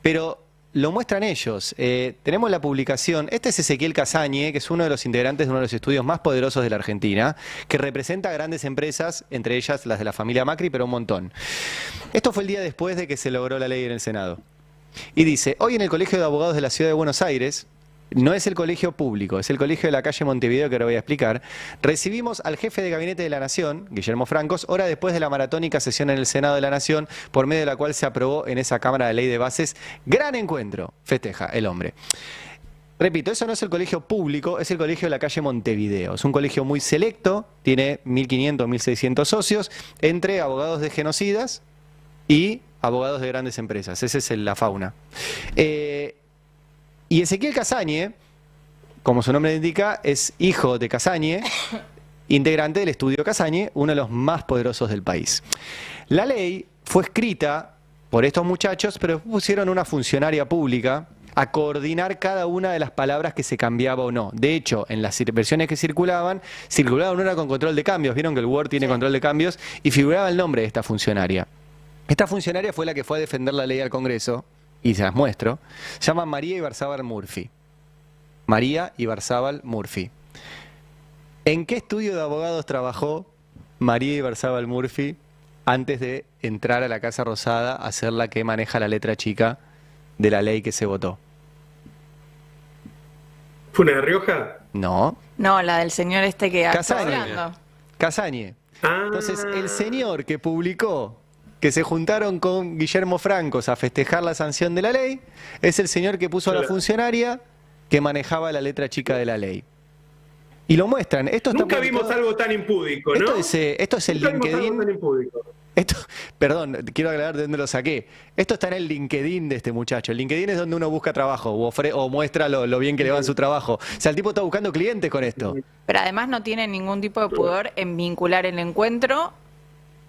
Speaker 2: Pero lo muestran ellos. Tenemos la publicación. Este es Ezequiel Casañe, que es uno de los integrantes de uno de los estudios más poderosos de la Argentina, que representa a grandes empresas, entre ellas las de la familia Macri, pero un montón. Esto fue el día después de que se logró la ley en el Senado. Y dice, hoy en el Colegio de Abogados de la Ciudad de Buenos Aires, no es el colegio público, es el colegio de la calle Montevideo, que ahora voy a explicar, recibimos al jefe de gabinete de la Nación, Guillermo Francos, hora después de la maratónica sesión en el Senado de la Nación, por medio de la cual se aprobó en esa Cámara de Ley de Bases. Gran encuentro, festeja el hombre. Repito, eso no es el colegio público, es el colegio de la calle Montevideo. Es un colegio muy selecto, tiene 1.500, 1.600 socios, entre abogados de genocidas y abogados de grandes empresas. Esa es la fauna. Y Ezequiel Casañe, como su nombre indica, es hijo de Casañe, integrante del estudio Casañe, uno de los más poderosos del país. La ley fue escrita por estos muchachos, pero pusieron una funcionaria pública a coordinar cada una de las palabras que se cambiaba o no. De hecho, en las versiones que circulaban una con control de cambios. Vieron que el Word tiene control de cambios y figuraba el nombre de esta funcionaria. Esta funcionaria fue la que fue a defender la ley al Congreso, y se las muestro. Se llama María Ibarzábal Murphy. María Ibarzábal Murphy. ¿En qué estudio de abogados trabajó María Ibarzábal Murphy antes de entrar a la Casa Rosada a ser la que maneja la letra chica de la ley que se votó?
Speaker 1: ¿Fue una de Rioja?
Speaker 2: No.
Speaker 4: No, la del señor este que está hablando.
Speaker 2: Casañe. Entonces, el señor que publicó que se juntaron con Guillermo Francos a festejar la sanción de la ley, es el señor que puso a la funcionaria que manejaba la letra chica de la ley. Y lo muestran.
Speaker 1: Nunca vimos algo tan impúdico, ¿no?
Speaker 2: Esto es el LinkedIn. Perdón, quiero aclarar de dónde lo saqué. Esto está en el LinkedIn de este muchacho. El LinkedIn es donde uno busca trabajo o muestra lo bien que le va en su trabajo. O sea, el tipo está buscando clientes con esto.
Speaker 4: Pero además no tiene ningún tipo de pudor en vincular el encuentro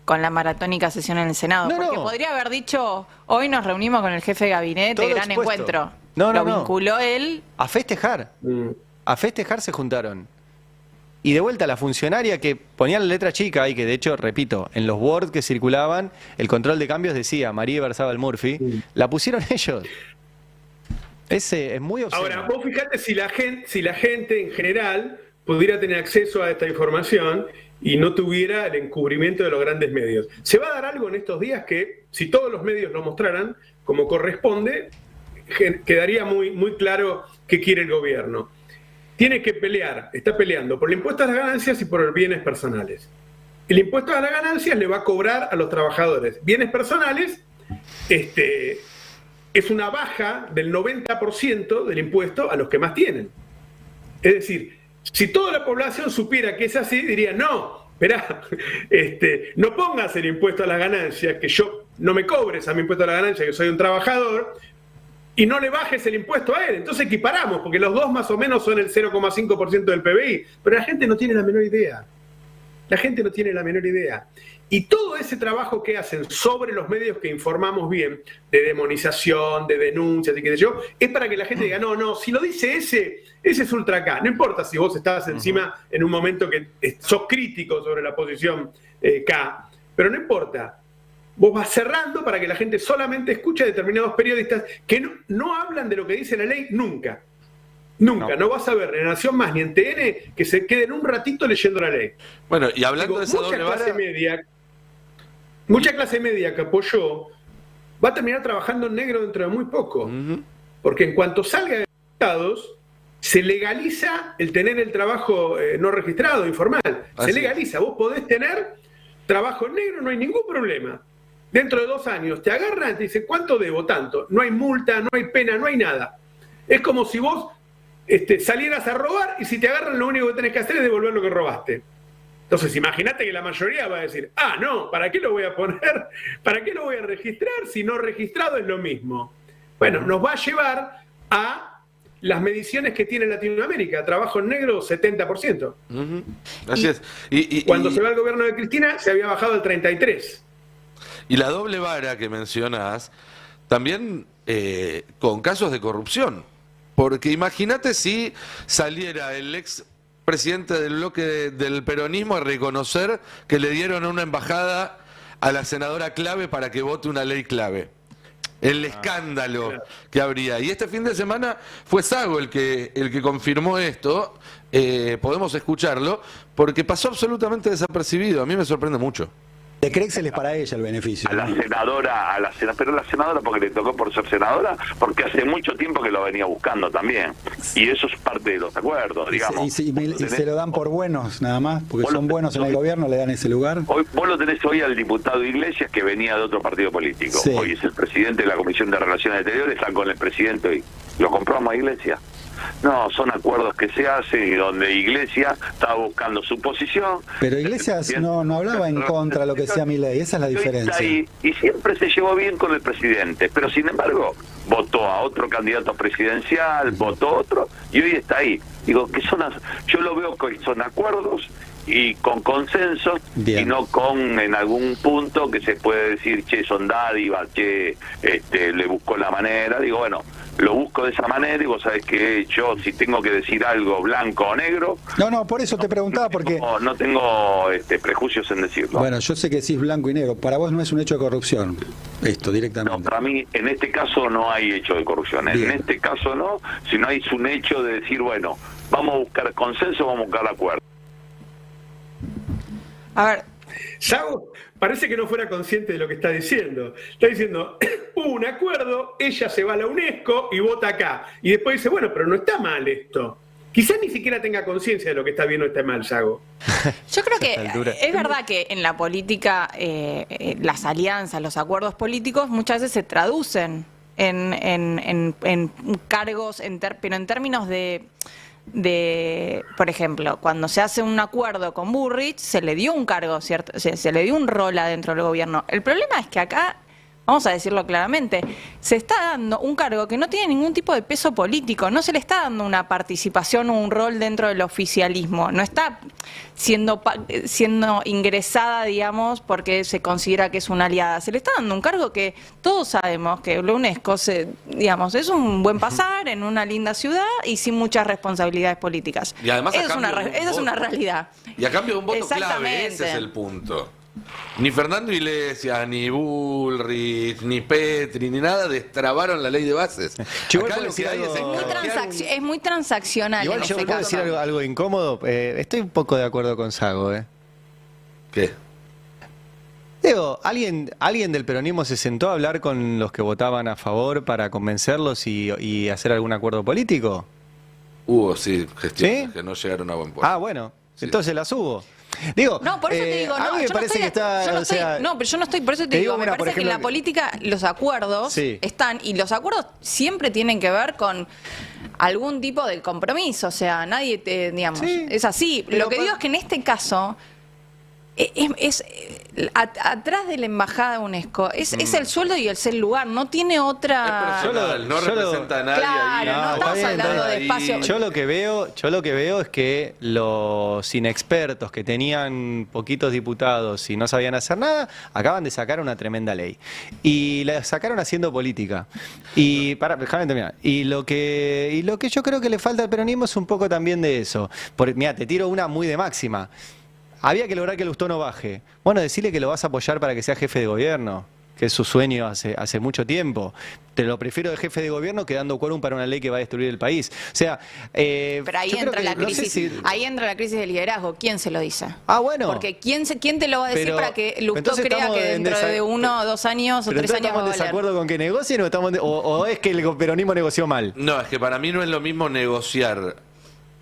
Speaker 4: con la maratónica sesión en el Senado. Porque podría haber dicho, hoy nos reunimos con el jefe de gabinete, todo gran expuesto. Encuentro. Lo vinculó él.
Speaker 2: A festejar. A festejar se juntaron. Y de vuelta la funcionaria que ponía la letra chica y que de hecho, repito, en los Word que circulaban, el control de cambios decía María Ibarzábal Murphy, la pusieron ellos. Es muy obsceno.
Speaker 1: Ahora, vos fíjate si la gente en general pudiera tener acceso a esta información y no tuviera el encubrimiento de los grandes medios. Se va a dar algo en estos días que, si todos los medios lo mostraran como corresponde, quedaría muy claro qué quiere el gobierno. Tiene que está peleando por el impuesto a las ganancias y por los bienes personales. El impuesto a las ganancias le va a cobrar a los trabajadores. Bienes personales es una baja del 90% del impuesto a los que más tienen. Es decir, si toda la población supiera que es así, diría, no, esperá, no pongas el impuesto a las ganancias, que yo no me cobres a mi impuesto a las ganancias, que soy un trabajador, y no le bajes el impuesto a él. Entonces equiparamos, porque los dos más o menos son el 0,5% del PBI, pero la gente no tiene la menor idea. La gente no tiene la menor idea. Y todo ese trabajo que hacen sobre los medios que informamos bien, de demonización, de denuncias y qué sé yo, es para que la gente diga, no, si lo dice ese es ultra K. No importa si vos estás encima en un momento que sos crítico sobre la posición K, pero no importa. Vos vas cerrando para que la gente solamente escuche a determinados periodistas que no hablan de lo que dice la ley nunca. Nunca, no vas a ver en Nación Más ni en TN que se queden un ratito leyendo la ley.
Speaker 3: Bueno, y hablando de esa doble vara...
Speaker 1: Mucha clase media que apoyó va a terminar trabajando en negro dentro de muy poco. Porque en cuanto salga de Estados, se legaliza el tener el trabajo no registrado, informal. Se legaliza. Vos podés tener trabajo en negro, no hay ningún problema. Dentro de 2 años te agarran y te dicen, ¿cuánto debo? Tanto. No hay multa, no hay pena, no hay nada. Es como si vos salieras a robar y si te agarran lo único que tenés que hacer es devolver lo que robaste. Entonces imagínate que la mayoría va a decir, no, ¿para qué lo voy a poner? ¿Para qué lo voy a registrar si no registrado es lo mismo? Bueno, nos va a llevar a las mediciones que tiene Latinoamérica. Trabajo en negro, 70%.
Speaker 3: Así es.
Speaker 1: Cuando se va al gobierno de Cristina, se había bajado al 33%.
Speaker 3: Y la doble vara que mencionás, también con casos de corrupción. Porque imagínate si saliera el ex presidente del bloque del peronismo a reconocer que le dieron una embajada a la senadora clave para que vote una ley clave. El escándalo que habría. Y este fin de semana fue Sago el que confirmó esto. Podemos escucharlo, porque pasó absolutamente desapercibido. A mí me sorprende mucho.
Speaker 7: De Crexel es para ella el beneficio.
Speaker 8: A la senadora, pero la senadora porque le tocó por ser senadora, porque hace mucho tiempo que lo venía buscando también. Y eso es parte de los acuerdos, digamos.
Speaker 7: Y se lo dan por buenos nada más, porque son buenos en el gobierno, le dan ese lugar.
Speaker 8: Hoy, vos lo tenés hoy al diputado Iglesias, que venía de otro partido político.
Speaker 7: Sí.
Speaker 8: Hoy es el presidente de la Comisión de Relaciones Exteriores, están con el presidente hoy. ¿Lo compramos a Iglesias? No, son acuerdos que se hacen y donde Iglesias está buscando su posición.
Speaker 7: Pero Iglesias no hablaba en contra de lo que decía Milei, esa es la diferencia.
Speaker 8: Y siempre se llevó bien con el presidente, pero sin embargo votó a otro candidato presidencial, votó a otro y hoy está ahí. Digo, que yo lo veo que son acuerdos y con consenso. Bien. Y no con en algún punto que se puede decir, che, son dádivas, che, le buscó la manera. Digo, bueno, lo busco de esa manera y vos sabés que yo, si tengo que decir algo blanco o negro...
Speaker 7: No, por eso te preguntaba, porque...
Speaker 8: No tengo prejuicios en decirlo.
Speaker 7: Bueno, yo sé que decís blanco y negro. Para vos no es un hecho de corrupción, esto, directamente.
Speaker 8: No, para mí, en este caso no hay hecho de corrupción. Bien. En este caso no, sino es un hecho de decir, bueno, vamos a buscar consenso, vamos a buscar acuerdo.
Speaker 4: A ver.
Speaker 1: Sago parece que no fuera consciente de lo que está diciendo. Está diciendo, hubo un acuerdo, ella se va a la UNESCO y vota acá. Y después dice, bueno, pero no está mal esto. Quizás ni siquiera tenga conciencia de lo que está bien o está mal, Sago.
Speaker 4: Yo creo que es verdad que en la política las alianzas, los acuerdos políticos muchas veces se traducen en cargos, pero en términos de, por ejemplo, cuando se hace un acuerdo con Burrich, se le dio un cargo, ¿cierto? Se le dio un rol adentro del gobierno. El problema es que acá, vamos a decirlo claramente, se está dando un cargo que no tiene ningún tipo de peso político, no se le está dando una participación o un rol dentro del oficialismo, no está siendo ingresada, digamos, porque se considera que es una aliada, se le está dando un cargo que todos sabemos que la UNESCO, digamos, es un buen pasar en una linda ciudad y sin muchas responsabilidades políticas.
Speaker 3: Y además
Speaker 4: esa es una realidad.
Speaker 3: Y a cambio de un voto clave, ese es el punto. Ni Fernando Iglesias, ni Bullrich, ni Petri, ni nada destrabaron la ley de bases. Acá lo que hay
Speaker 4: es muy transaccional.
Speaker 2: Igual yo puedo decir algo incómodo. Estoy un poco de acuerdo con Sago.
Speaker 3: ¿Qué?
Speaker 2: Digo, ¿alguien del peronismo se sentó a hablar con los que votaban a favor para convencerlos y hacer algún acuerdo político?
Speaker 3: Hubo, sí, gestiones que no llegaron a buen puerto.
Speaker 2: Ah, bueno, sí. Entonces las hubo. Digo,
Speaker 4: no, por eso te digo,
Speaker 2: a mí me parece que está,
Speaker 4: pero yo no estoy, por eso te digo, me parece que en la política los acuerdos están, y los acuerdos siempre tienen que ver con algún tipo de compromiso, o sea, nadie te, digamos, es así. Lo que digo es que en este caso atrás de la embajada de UNESCO es el sueldo y es el lugar, no tiene otra.
Speaker 3: Es personal, no representa a nadie.
Speaker 4: Claro,
Speaker 3: ahí.
Speaker 4: no estamos hablando de espacio.
Speaker 2: Yo lo que veo es que los inexpertos que tenían poquitos diputados y no sabían hacer nada, acaban de sacar una tremenda ley. Y la sacaron haciendo política. Y déjame terminar. Y lo que yo creo que le falta al peronismo es un poco también de eso. Mira, te tiro una muy de máxima. Había que lograr que Lustó no baje. Bueno, decirle que lo vas a apoyar para que sea jefe de gobierno, que es su sueño hace mucho tiempo. Te lo prefiero de jefe de gobierno que dando quórum para una ley que va a destruir el país. O sea,
Speaker 4: pero ahí entra la crisis. Ahí entra la crisis de liderazgo. ¿Quién se lo dice?
Speaker 2: Ah, bueno.
Speaker 4: Porque ¿quién te lo va a decir para que Lustó crea
Speaker 2: estamos
Speaker 4: que dentro de 1 o 2 años o 3 años va a
Speaker 2: ¿Estamos en
Speaker 4: valer?
Speaker 2: desacuerdo con que negocien o es que el peronismo negoció mal?
Speaker 3: No, es que para mí no es lo mismo negociar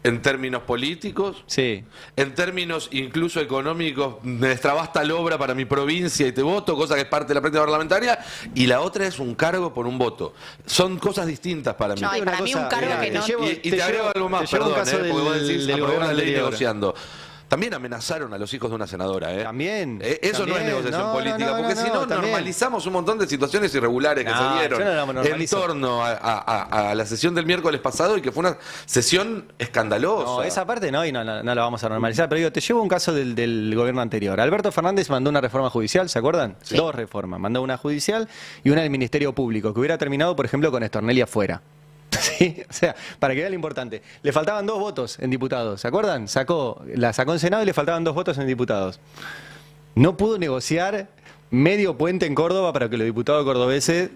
Speaker 3: en términos políticos,
Speaker 2: Sí.
Speaker 3: en términos incluso económicos, me destrabás tal obra para mi provincia y te voto, cosa que es parte de la práctica parlamentaria, y la otra es un cargo por un voto. Son cosas distintas para mí.
Speaker 4: No, y para mí un cargo que no.
Speaker 3: Y te agrego algo más, perdón, porque vos decís, aprobó una ley negociando. También amenazaron a los hijos de una senadora, ¿eh?
Speaker 2: También.
Speaker 3: Eso no es negociación política, porque si no,
Speaker 2: también.
Speaker 3: normalizamos un montón de situaciones irregulares que se dieron
Speaker 2: yo no la
Speaker 3: en
Speaker 2: normalizo.
Speaker 3: torno a la sesión del miércoles pasado y que fue una sesión escandalosa.
Speaker 2: No, esa parte no, y no la vamos a normalizar. Pero digo, te llevo un caso del gobierno anterior. Alberto Fernández mandó una reforma judicial, ¿se acuerdan?
Speaker 3: Sí.
Speaker 2: 2 reformas. Mandó una judicial y una del Ministerio Público, que hubiera terminado, por ejemplo, con Stornelli afuera. ¿Sí? O sea, para que vean lo importante. Le faltaban 2 votos en diputados, ¿se acuerdan? La sacó en Senado y le faltaban 2 votos en diputados. No pudo negociar medio puente en Córdoba para que los diputados cordobeses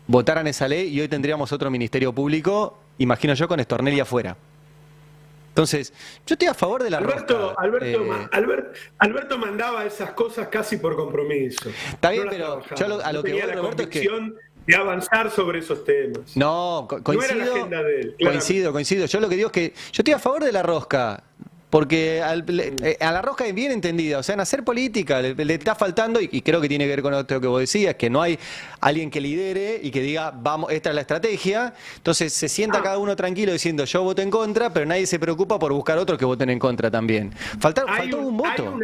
Speaker 2: votaran esa ley y hoy tendríamos otro Ministerio Público, imagino yo, con Stornelli afuera. Entonces, yo estoy a favor de la rosca.
Speaker 1: Alberto mandaba esas cosas casi por compromiso.
Speaker 2: Está bien,
Speaker 1: No las
Speaker 2: pero
Speaker 1: trabajaba.
Speaker 2: yo a lo que
Speaker 1: tenía
Speaker 2: voy,
Speaker 1: la
Speaker 2: Roberto, es que...
Speaker 1: convicción de avanzar sobre esos temas.
Speaker 2: No,
Speaker 1: No era la agenda de él,
Speaker 2: coincido. Yo lo que digo es que yo estoy a favor de la rosca. Porque a la rosca es bien entendida, o sea, en hacer política le está faltando, y creo que tiene que ver con esto que vos decías, que no hay alguien que lidere y que diga, vamos, esta es la estrategia. Entonces se sienta cada uno tranquilo diciendo, yo voto en contra, pero nadie se preocupa por buscar otros que voten en contra también. Faltó un voto.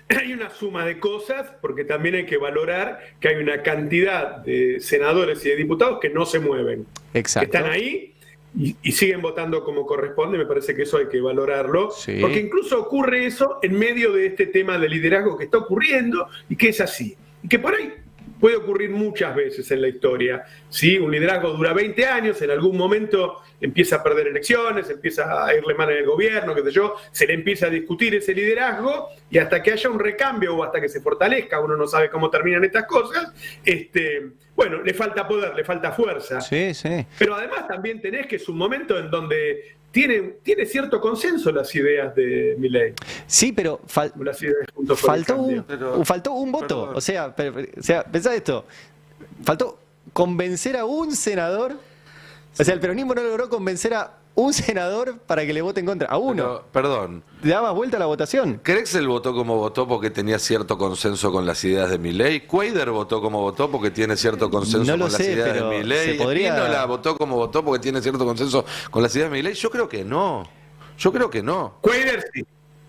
Speaker 1: Hay una suma de cosas, porque también hay que valorar que hay una cantidad de senadores y de diputados que no se mueven.
Speaker 2: Exacto.
Speaker 1: Que están ahí y siguen votando como corresponde. Me parece que eso hay que valorarlo,
Speaker 2: Sí.
Speaker 1: porque incluso ocurre eso en medio de este tema de liderazgo que está ocurriendo y que es así, y que por ahí puede ocurrir muchas veces en la historia. ¿Sí? Un liderazgo dura 20 años, en algún momento empieza a perder elecciones, empieza a irle mal en el gobierno, qué sé yo, se le empieza a discutir ese liderazgo y hasta que haya un recambio o hasta que se fortalezca, uno no sabe cómo terminan estas cosas, bueno, le falta poder, le falta fuerza.
Speaker 2: Sí, sí.
Speaker 1: Pero además también tenés que es un momento en donde tiene cierto consenso las ideas de Milei.
Speaker 2: Sí, pero
Speaker 1: Las ideas Juntos por el Cambio.
Speaker 2: faltó un voto. O sea, pensá esto. Faltó convencer a un senador. O sea, el peronismo no logró convencer a un senador para que le vote en contra. A uno.
Speaker 3: Pero, perdón.
Speaker 2: Le dabas vuelta a la votación.
Speaker 3: Krexel votó como votó porque tenía cierto consenso con las ideas de Milei. Cuader votó como votó porque tiene cierto consenso
Speaker 2: No lo
Speaker 3: con las
Speaker 2: sé,
Speaker 3: ideas
Speaker 2: pero
Speaker 3: de Milei.
Speaker 2: se podría-
Speaker 3: Espínola votó como votó porque tiene cierto consenso con las ideas de Milei. Yo creo que no.
Speaker 1: Cuader sí.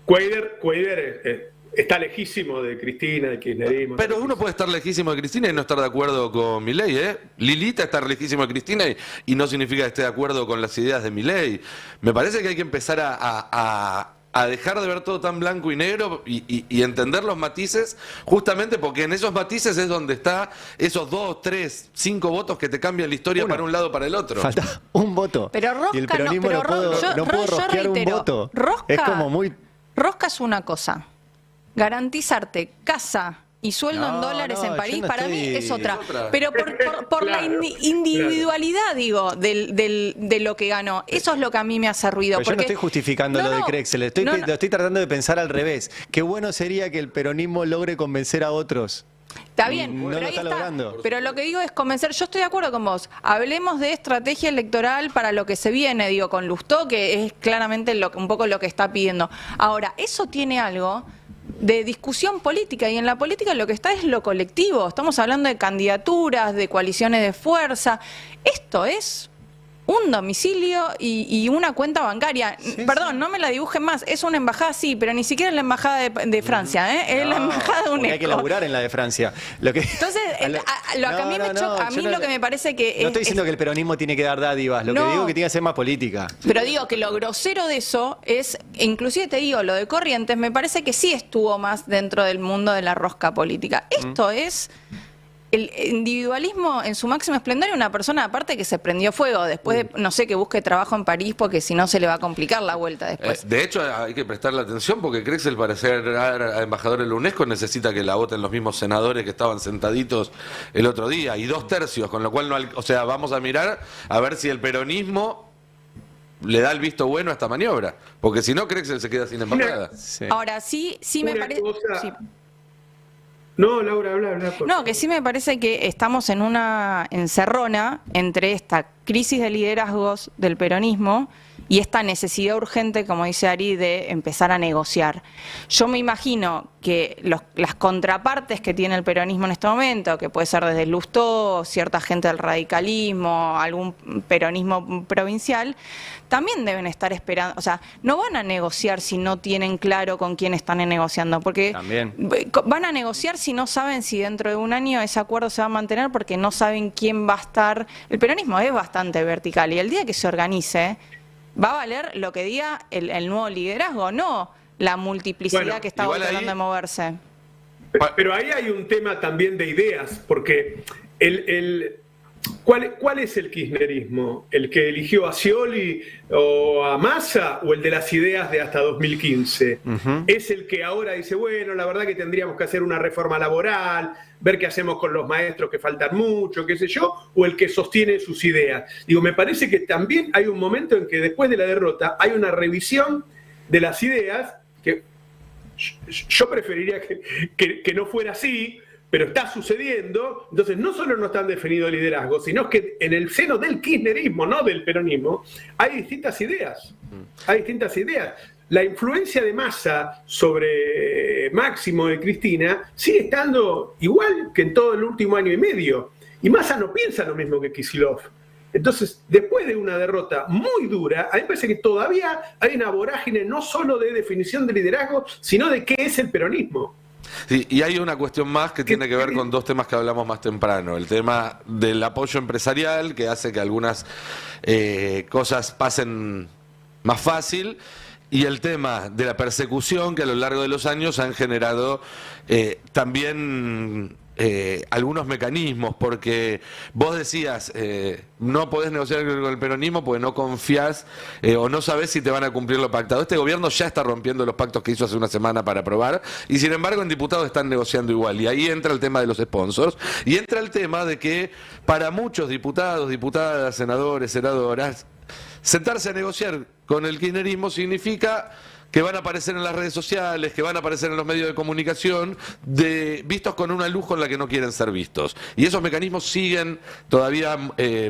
Speaker 1: Cuader está lejísimo de Cristina, de kirchnerismo.
Speaker 3: Pero uno puede estar lejísimo de Cristina y no estar de acuerdo con Milei, ¿eh? Lilita estar lejísimo de Cristina y no significa que esté de acuerdo con las ideas de Milei. Me parece que hay que empezar a dejar de ver todo tan blanco y negro y entender los matices, justamente porque en esos matices es donde está esos 2, 3, 5 votos que te cambian la historia para un lado o para el otro.
Speaker 2: Falta un voto.
Speaker 4: Pero rosca
Speaker 2: y el peronismo no pudo rosquear un voto.
Speaker 4: Rosca,
Speaker 2: Es como muy...
Speaker 4: Rosca es una cosa. Garantizarte casa y sueldo en dólares en París, para mí es otra. Pero por la individualidad, digo, de lo que ganó. Eso es lo que a mí me hace ruido.
Speaker 2: Pero yo no estoy justificando lo de Krexel. Lo estoy tratando de pensar al revés. Qué bueno sería que el peronismo logre convencer a otros.
Speaker 4: Está bien,
Speaker 2: No
Speaker 4: pero
Speaker 2: lo
Speaker 4: ahí
Speaker 2: está logrando.
Speaker 4: Pero lo que digo es convencer. Yo estoy de acuerdo con vos. Hablemos de estrategia electoral para lo que se viene, digo, con Lustó, que es claramente un poco lo que está pidiendo. Ahora, eso tiene algo de discusión política, y en la política lo que está es lo colectivo. Estamos hablando de candidaturas, de coaliciones de fuerza. Esto es un domicilio y una cuenta bancaria. Perdón, no me la dibujen más. Es una embajada, sí, pero ni siquiera es la embajada de Francia, ¿eh? Es la embajada de UNESCO.
Speaker 2: Hay que laburar en la de Francia.
Speaker 4: Entonces, a mí lo que me parece que...
Speaker 2: No estoy diciendo que el peronismo tiene que dar dádivas, lo que digo es que tiene que hacer más política.
Speaker 4: Pero digo que lo grosero de eso es, inclusive te digo, lo de Corrientes, me parece que sí estuvo más dentro del mundo de la rosca política. Esto es... El individualismo en su máximo esplendor y una persona aparte que se prendió fuego después de, no sé, que busque trabajo en París porque si no se le va a complicar la vuelta después.
Speaker 3: De hecho, hay que prestarle atención porque Crexel para ser embajador de la UNESCO necesita que la voten los mismos senadores que estaban sentaditos el otro día y 2/3, con lo cual vamos a mirar a ver si el peronismo le da el visto bueno a esta maniobra, porque si no Crexel se queda sin embajada.
Speaker 2: Sí.
Speaker 4: Ahora sí me parece...
Speaker 1: No, Laura, habla.
Speaker 4: No, que sí me parece que estamos en una encerrona entre esta crisis de liderazgos del peronismo y esta necesidad urgente, como dice Ari, de empezar a negociar. Yo me imagino que las contrapartes que tiene el peronismo en este momento, que puede ser desde Lustó, cierta gente del radicalismo, algún peronismo provincial, también deben estar esperando, o sea, no van a negociar si no tienen claro con quién están negociando, porque
Speaker 2: También.
Speaker 4: van a negociar si no saben si dentro de un año ese acuerdo se va a mantener, porque no saben quién va a estar. El peronismo es bastante vertical y el día que se organice va a valer lo que diga el nuevo liderazgo, no la multiplicidad que está tratando de moverse.
Speaker 1: Pero ahí hay un tema también de ideas, porque ¿cuál es el kirchnerismo? ¿El que eligió a Scioli o a Massa o el de las ideas de hasta 2015? ¿Es el que ahora dice, bueno, la verdad que tendríamos que hacer una reforma laboral, ver qué hacemos con los maestros que faltan mucho, qué sé yo, o el que sostiene sus ideas? Digo, me parece que también hay un momento en que después de la derrota hay una revisión de las ideas que yo preferiría que no fuera así, pero está sucediendo. Entonces no solo no están definidos liderazgos, sino que en el seno del kirchnerismo, no del peronismo, hay distintas ideas. La influencia de Massa sobre Máximo y Cristina sigue estando igual que en todo el último año y medio. Y Massa no piensa lo mismo que Kicillof. Entonces, después de una derrota muy dura, a mí me parece que todavía hay una vorágine no solo de definición de liderazgo, sino de qué es el peronismo.
Speaker 3: Sí, y hay una cuestión más que tiene que ver con dos temas que hablamos más temprano. El tema del apoyo empresarial, que hace que algunas cosas pasen más fácil, y el tema de la persecución, que a lo largo de los años han generado también algunos mecanismos, porque vos decías, no podés negociar con el peronismo porque no confías o no sabés si te van a cumplir lo pactado. Este gobierno ya está rompiendo los pactos que hizo hace una semana para aprobar, y sin embargo en diputados están negociando igual, y ahí entra el tema de los sponsors, y entra el tema de que para muchos diputados, diputadas, senadores, senadoras, sentarse a negociar con el kirchnerismo significa que van a aparecer en las redes sociales, que van a aparecer en los medios de comunicación, vistos con una luz con la que no quieren ser vistos. Y esos mecanismos siguen todavía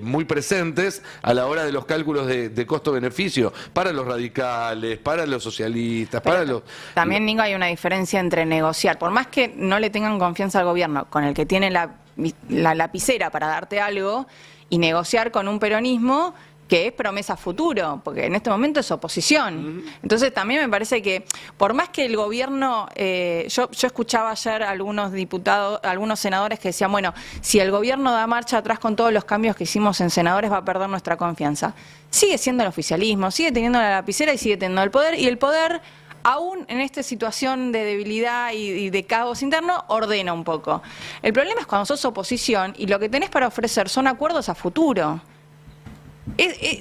Speaker 3: muy presentes a la hora de los cálculos de costo-beneficio para los radicales, para los socialistas, para los...
Speaker 4: También, Nico, hay una diferencia entre negociar, por más que no le tengan confianza al gobierno, con el que tiene la lapicera para darte algo, y negociar con un peronismo que es promesa futuro, porque en este momento es oposición. Entonces también me parece que, por más que el gobierno, yo escuchaba ayer a algunos diputados, algunos senadores que decían, bueno, si el gobierno da marcha atrás con todos los cambios que hicimos en senadores va a perder nuestra confianza. Sigue siendo el oficialismo, sigue teniendo la lapicera y sigue teniendo el poder, y el poder, aún en esta situación de debilidad y de caos interno, ordena un poco. El problema es cuando sos oposición y lo que tenés para ofrecer son acuerdos a futuro.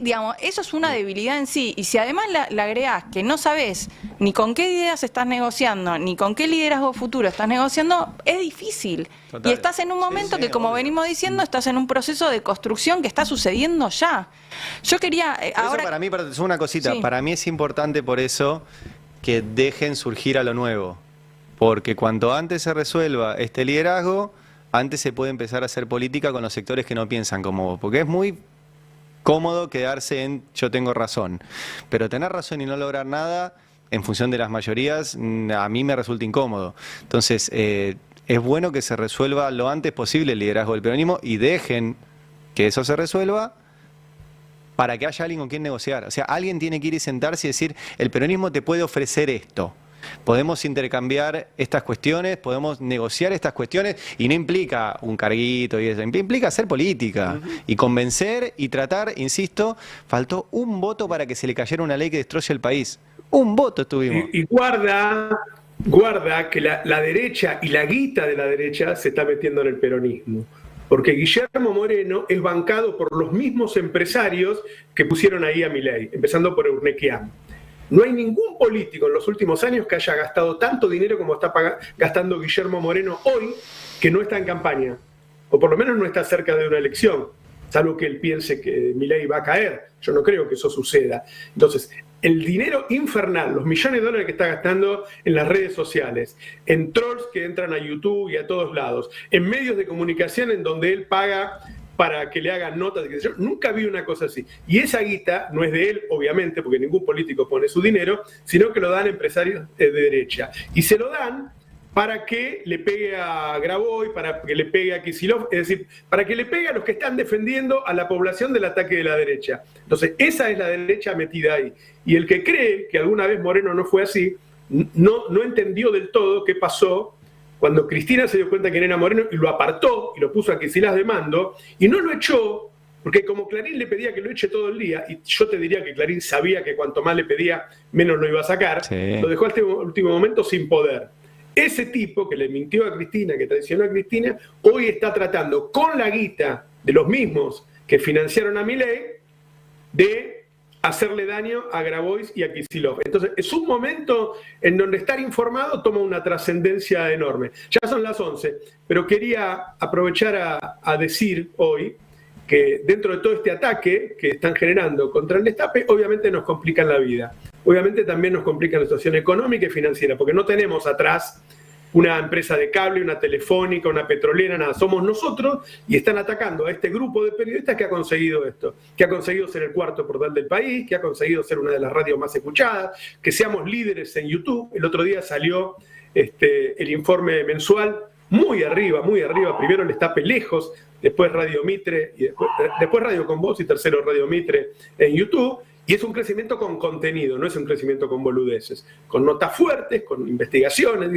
Speaker 4: Digamos, eso es una debilidad en sí, y si además le agregás que no sabés ni con qué ideas estás negociando, ni con qué liderazgo futuro estás negociando, es difícil. Total. Y estás en un momento que, como venimos diciendo, estás en un proceso de construcción que está sucediendo ya. Yo quería... ahora...
Speaker 2: Eso para mí, una cosita, para mí es importante por eso que dejen surgir a lo nuevo, porque cuanto antes se resuelva este liderazgo, antes se puede empezar a hacer política con los sectores que no piensan como vos, porque es muy cómodo quedarse en yo tengo razón, pero tener razón y no lograr nada en función de las mayorías a mí me resulta incómodo. Entonces es bueno que se resuelva lo antes posible el liderazgo del peronismo y dejen que eso se resuelva para que haya alguien con quien negociar. O sea, alguien tiene que ir y sentarse y decir, el peronismo te puede ofrecer esto. Podemos intercambiar estas cuestiones, podemos negociar estas cuestiones, y no implica un carguito y eso, implica hacer política y convencer y tratar. Insisto, faltó un voto para que se le cayera una ley que destruye el país. Un voto estuvimos.
Speaker 1: Y guarda que la derecha y la guita de la derecha se está metiendo en el peronismo. Porque Guillermo Moreno es bancado por los mismos empresarios que pusieron ahí a Milei, empezando por Urnequian. No hay ningún político en los últimos años que haya gastado tanto dinero como está gastando Guillermo Moreno hoy, que no está en campaña, o por lo menos no está cerca de una elección, salvo que él piense que Milei va a caer. Yo no creo que eso suceda. Entonces, el dinero infernal, los millones de dólares que está gastando en las redes sociales, en trolls que entran a YouTube y a todos lados, en medios de comunicación en donde él paga para que le hagan notas, yo nunca vi una cosa así. Y esa guita no es de él, obviamente, porque ningún político pone su dinero, sino que lo dan empresarios de derecha. Y se lo dan para que le pegue a Graboy, para que le pegue a Kicillof, es decir, para que le pegue a los que están defendiendo a la población del ataque de la derecha. Entonces, esa es la derecha metida ahí. Y el que cree que alguna vez Moreno no fue así, no entendió del todo qué pasó cuando Cristina se dio cuenta quién era Moreno y lo apartó y lo puso a Kicillof de mando, y no lo echó, porque como Clarín le pedía que lo eche todo el día, y yo te diría que Clarín sabía que cuanto más le pedía, menos lo iba a sacar, sí. Lo dejó al último momento sin poder. Ese tipo que le mintió a Cristina, que traicionó a Cristina, hoy está tratando con la guita de los mismos que financiaron a Milei de hacerle daño a Grabois y a Kicillof. Entonces, es un momento en donde estar informado toma una trascendencia enorme. Ya son las 11, pero quería aprovechar a decir hoy que dentro de todo este ataque que están generando contra el Destape, obviamente nos complican la vida. Obviamente también nos complican la situación económica y financiera, porque no tenemos atrás una empresa de cable, una telefónica, una petrolera, nada. Somos nosotros, y están atacando a este grupo de periodistas que ha conseguido esto, que ha conseguido ser el cuarto portal del país, que ha conseguido ser una de las radios más escuchadas, que seamos líderes en YouTube. El otro día salió el informe mensual muy arriba, primero el Destape lejos, después Radio Mitre, y después Radio Con Voz y tercero Radio Mitre en YouTube. Y es un crecimiento con contenido, no es un crecimiento con boludeces, con notas fuertes, con investigaciones,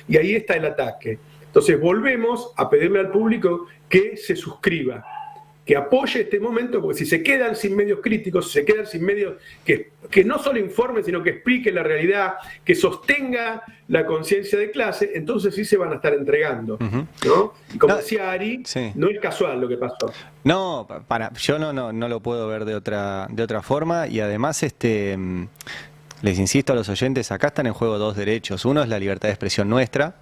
Speaker 1: y ahí está el ataque. Entonces volvemos a pedirle al público que se suscriba, que apoye este momento, porque si se quedan sin medios críticos, si se quedan sin medios que no solo informen, sino que expliquen la realidad, que sostenga la conciencia de clase, entonces sí se van a estar entregando, ¿no? Y como decía Ari, sí, no es casual lo que pasó.
Speaker 2: No, yo no lo puedo ver de otra forma, y además les insisto a los oyentes, acá están en juego dos derechos. Uno es la libertad de expresión nuestra.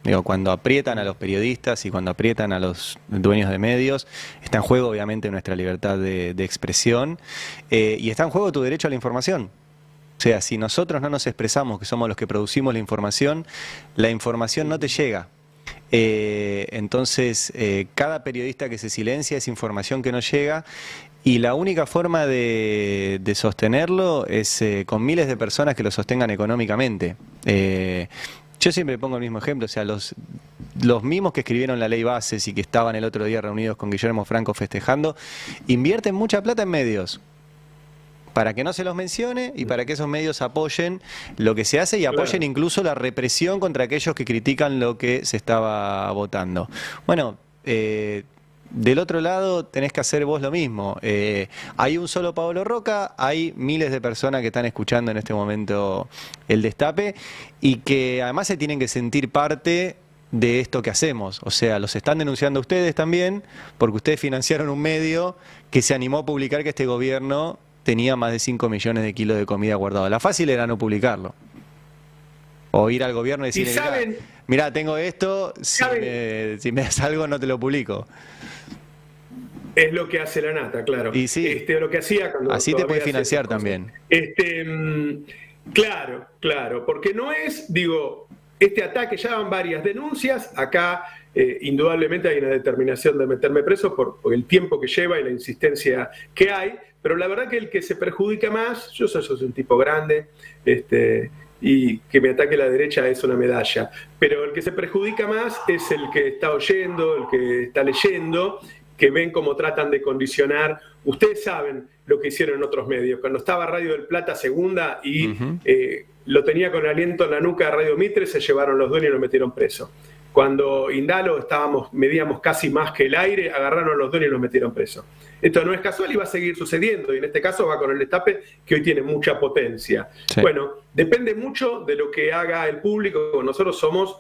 Speaker 2: Digo, cuando aprietan a los periodistas y cuando aprietan a los dueños de medios, está en juego obviamente nuestra libertad de expresión, y está en juego tu derecho a la información. O sea, si nosotros no nos expresamos, que somos los que producimos la información no te llega. Entonces, cada periodista que se silencia es información que no llega, y la única forma de sostenerlo es con miles de personas que lo sostengan económicamente. Yo siempre pongo el mismo ejemplo, o sea, los mismos que escribieron la ley Bases y que estaban el otro día reunidos con Guillermo Franco festejando, invierten mucha plata en medios para que no se los mencione y para que esos medios apoyen lo que se hace y apoyen incluso la represión contra aquellos que critican lo que se estaba votando. Bueno, del otro lado tenés que hacer vos lo mismo. Hay un solo Pablo Roca, hay miles de personas que están escuchando en este momento el Destape y que además se tienen que sentir parte de esto que hacemos. O sea, los están denunciando ustedes también porque ustedes financiaron un medio que se animó a publicar que este gobierno tenía más de 5 millones de kilos de comida guardada. La fácil era no publicarlo. O ir al gobierno y decirle, mirá, tengo esto, si me das algo no te lo publico.
Speaker 1: Es lo que hace la nata, claro.
Speaker 2: Y sí,
Speaker 1: lo que hacía cuando
Speaker 2: así te puedes financiar también.
Speaker 1: Claro, porque no es, este ataque, ya van varias denuncias, acá indudablemente hay una determinación de meterme preso por el tiempo que lleva y la insistencia que hay, pero la verdad que el que se perjudica más, yo soy un tipo grande, y que me ataque la derecha es una medalla, pero el que se perjudica más es el que está oyendo, el que está leyendo, que ven cómo tratan de condicionar. Ustedes saben lo que hicieron en otros medios. Cuando estaba Radio del Plata segunda y lo tenía con el aliento en la nuca de Radio Mitre, se llevaron los dueños y lo metieron preso. Cuando Indalo medíamos casi más que el aire, agarraron a los dueños y los metieron preso. Esto no es casual y va a seguir sucediendo, y en este caso va con el Destape, que hoy tiene mucha potencia. Sí. Bueno, depende mucho de lo que haga el público. Nosotros somos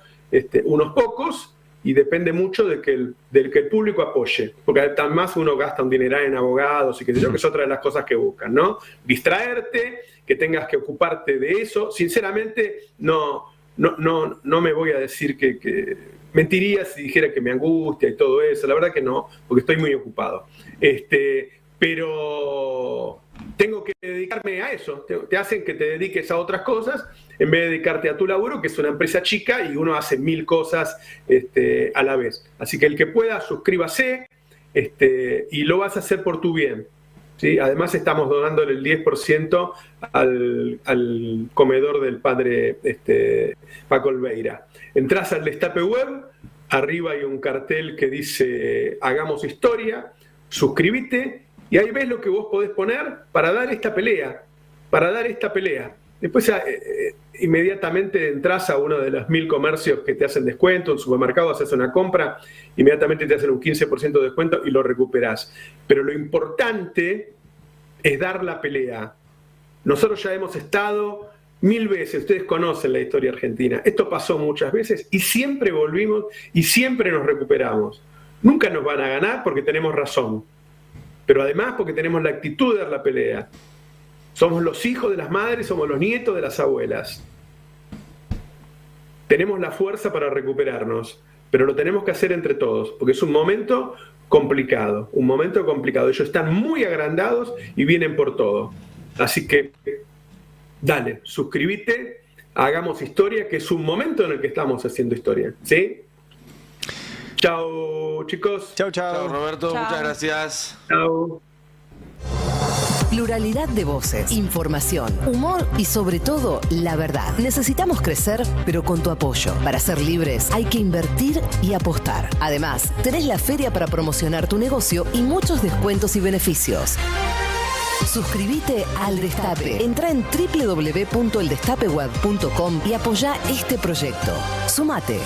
Speaker 1: unos pocos, y depende mucho del que el público apoye, porque además uno gasta un dineral en abogados y qué sé yo, que es otra de las cosas que buscan, ¿no? Distraerte, que tengas que ocuparte de eso. Sinceramente, no me voy a decir que mentiría si dijera que me angustia y todo eso. La verdad que no, porque estoy muy ocupado. Pero tengo que dedicarme a eso. Te hacen que te dediques a otras cosas en vez de dedicarte a tu laburo, que es una empresa chica y uno hace 1000 cosas a la vez. Así que el que pueda, suscríbase, y lo vas a hacer por tu bien. ¿Sí? Además estamos donándole el 10% al comedor del padre Paco Olveira. Entrás al Destape Web, arriba hay un cartel que dice Hagamos Historia, suscríbete, y ahí ves lo que vos podés poner para dar esta pelea, Después inmediatamente entras a uno de los 1000 comercios que te hacen descuento, en supermercado haces una compra, inmediatamente te hacen un 15% de descuento y lo recuperás. Pero lo importante es dar la pelea. Nosotros ya hemos estado 1000 veces, ustedes conocen la historia argentina, esto pasó muchas veces y siempre volvimos y siempre nos recuperamos. Nunca nos van a ganar porque tenemos razón, pero además porque tenemos la actitud de dar la pelea. Somos los hijos de las madres, somos los nietos de las abuelas. Tenemos la fuerza para recuperarnos, pero lo tenemos que hacer entre todos, porque es un momento complicado. Ellos están muy agrandados y vienen por todo. Así que, dale, suscríbete, hagamos historia, que es un momento en el que estamos haciendo historia. ¿Sí? Chao, chicos.
Speaker 2: Chao, chao.
Speaker 3: Chao, Roberto.
Speaker 4: Chao.
Speaker 3: Muchas gracias.
Speaker 1: Chao.
Speaker 9: Pluralidad de voces, información, humor y sobre todo, la verdad. Necesitamos crecer, pero con tu apoyo. Para ser libres hay que invertir y apostar. Además, tenés la feria para promocionar tu negocio y muchos descuentos y beneficios. Suscríbete al Destape. Entra en www.eldestapeweb.com y apoyá este proyecto. Sumate.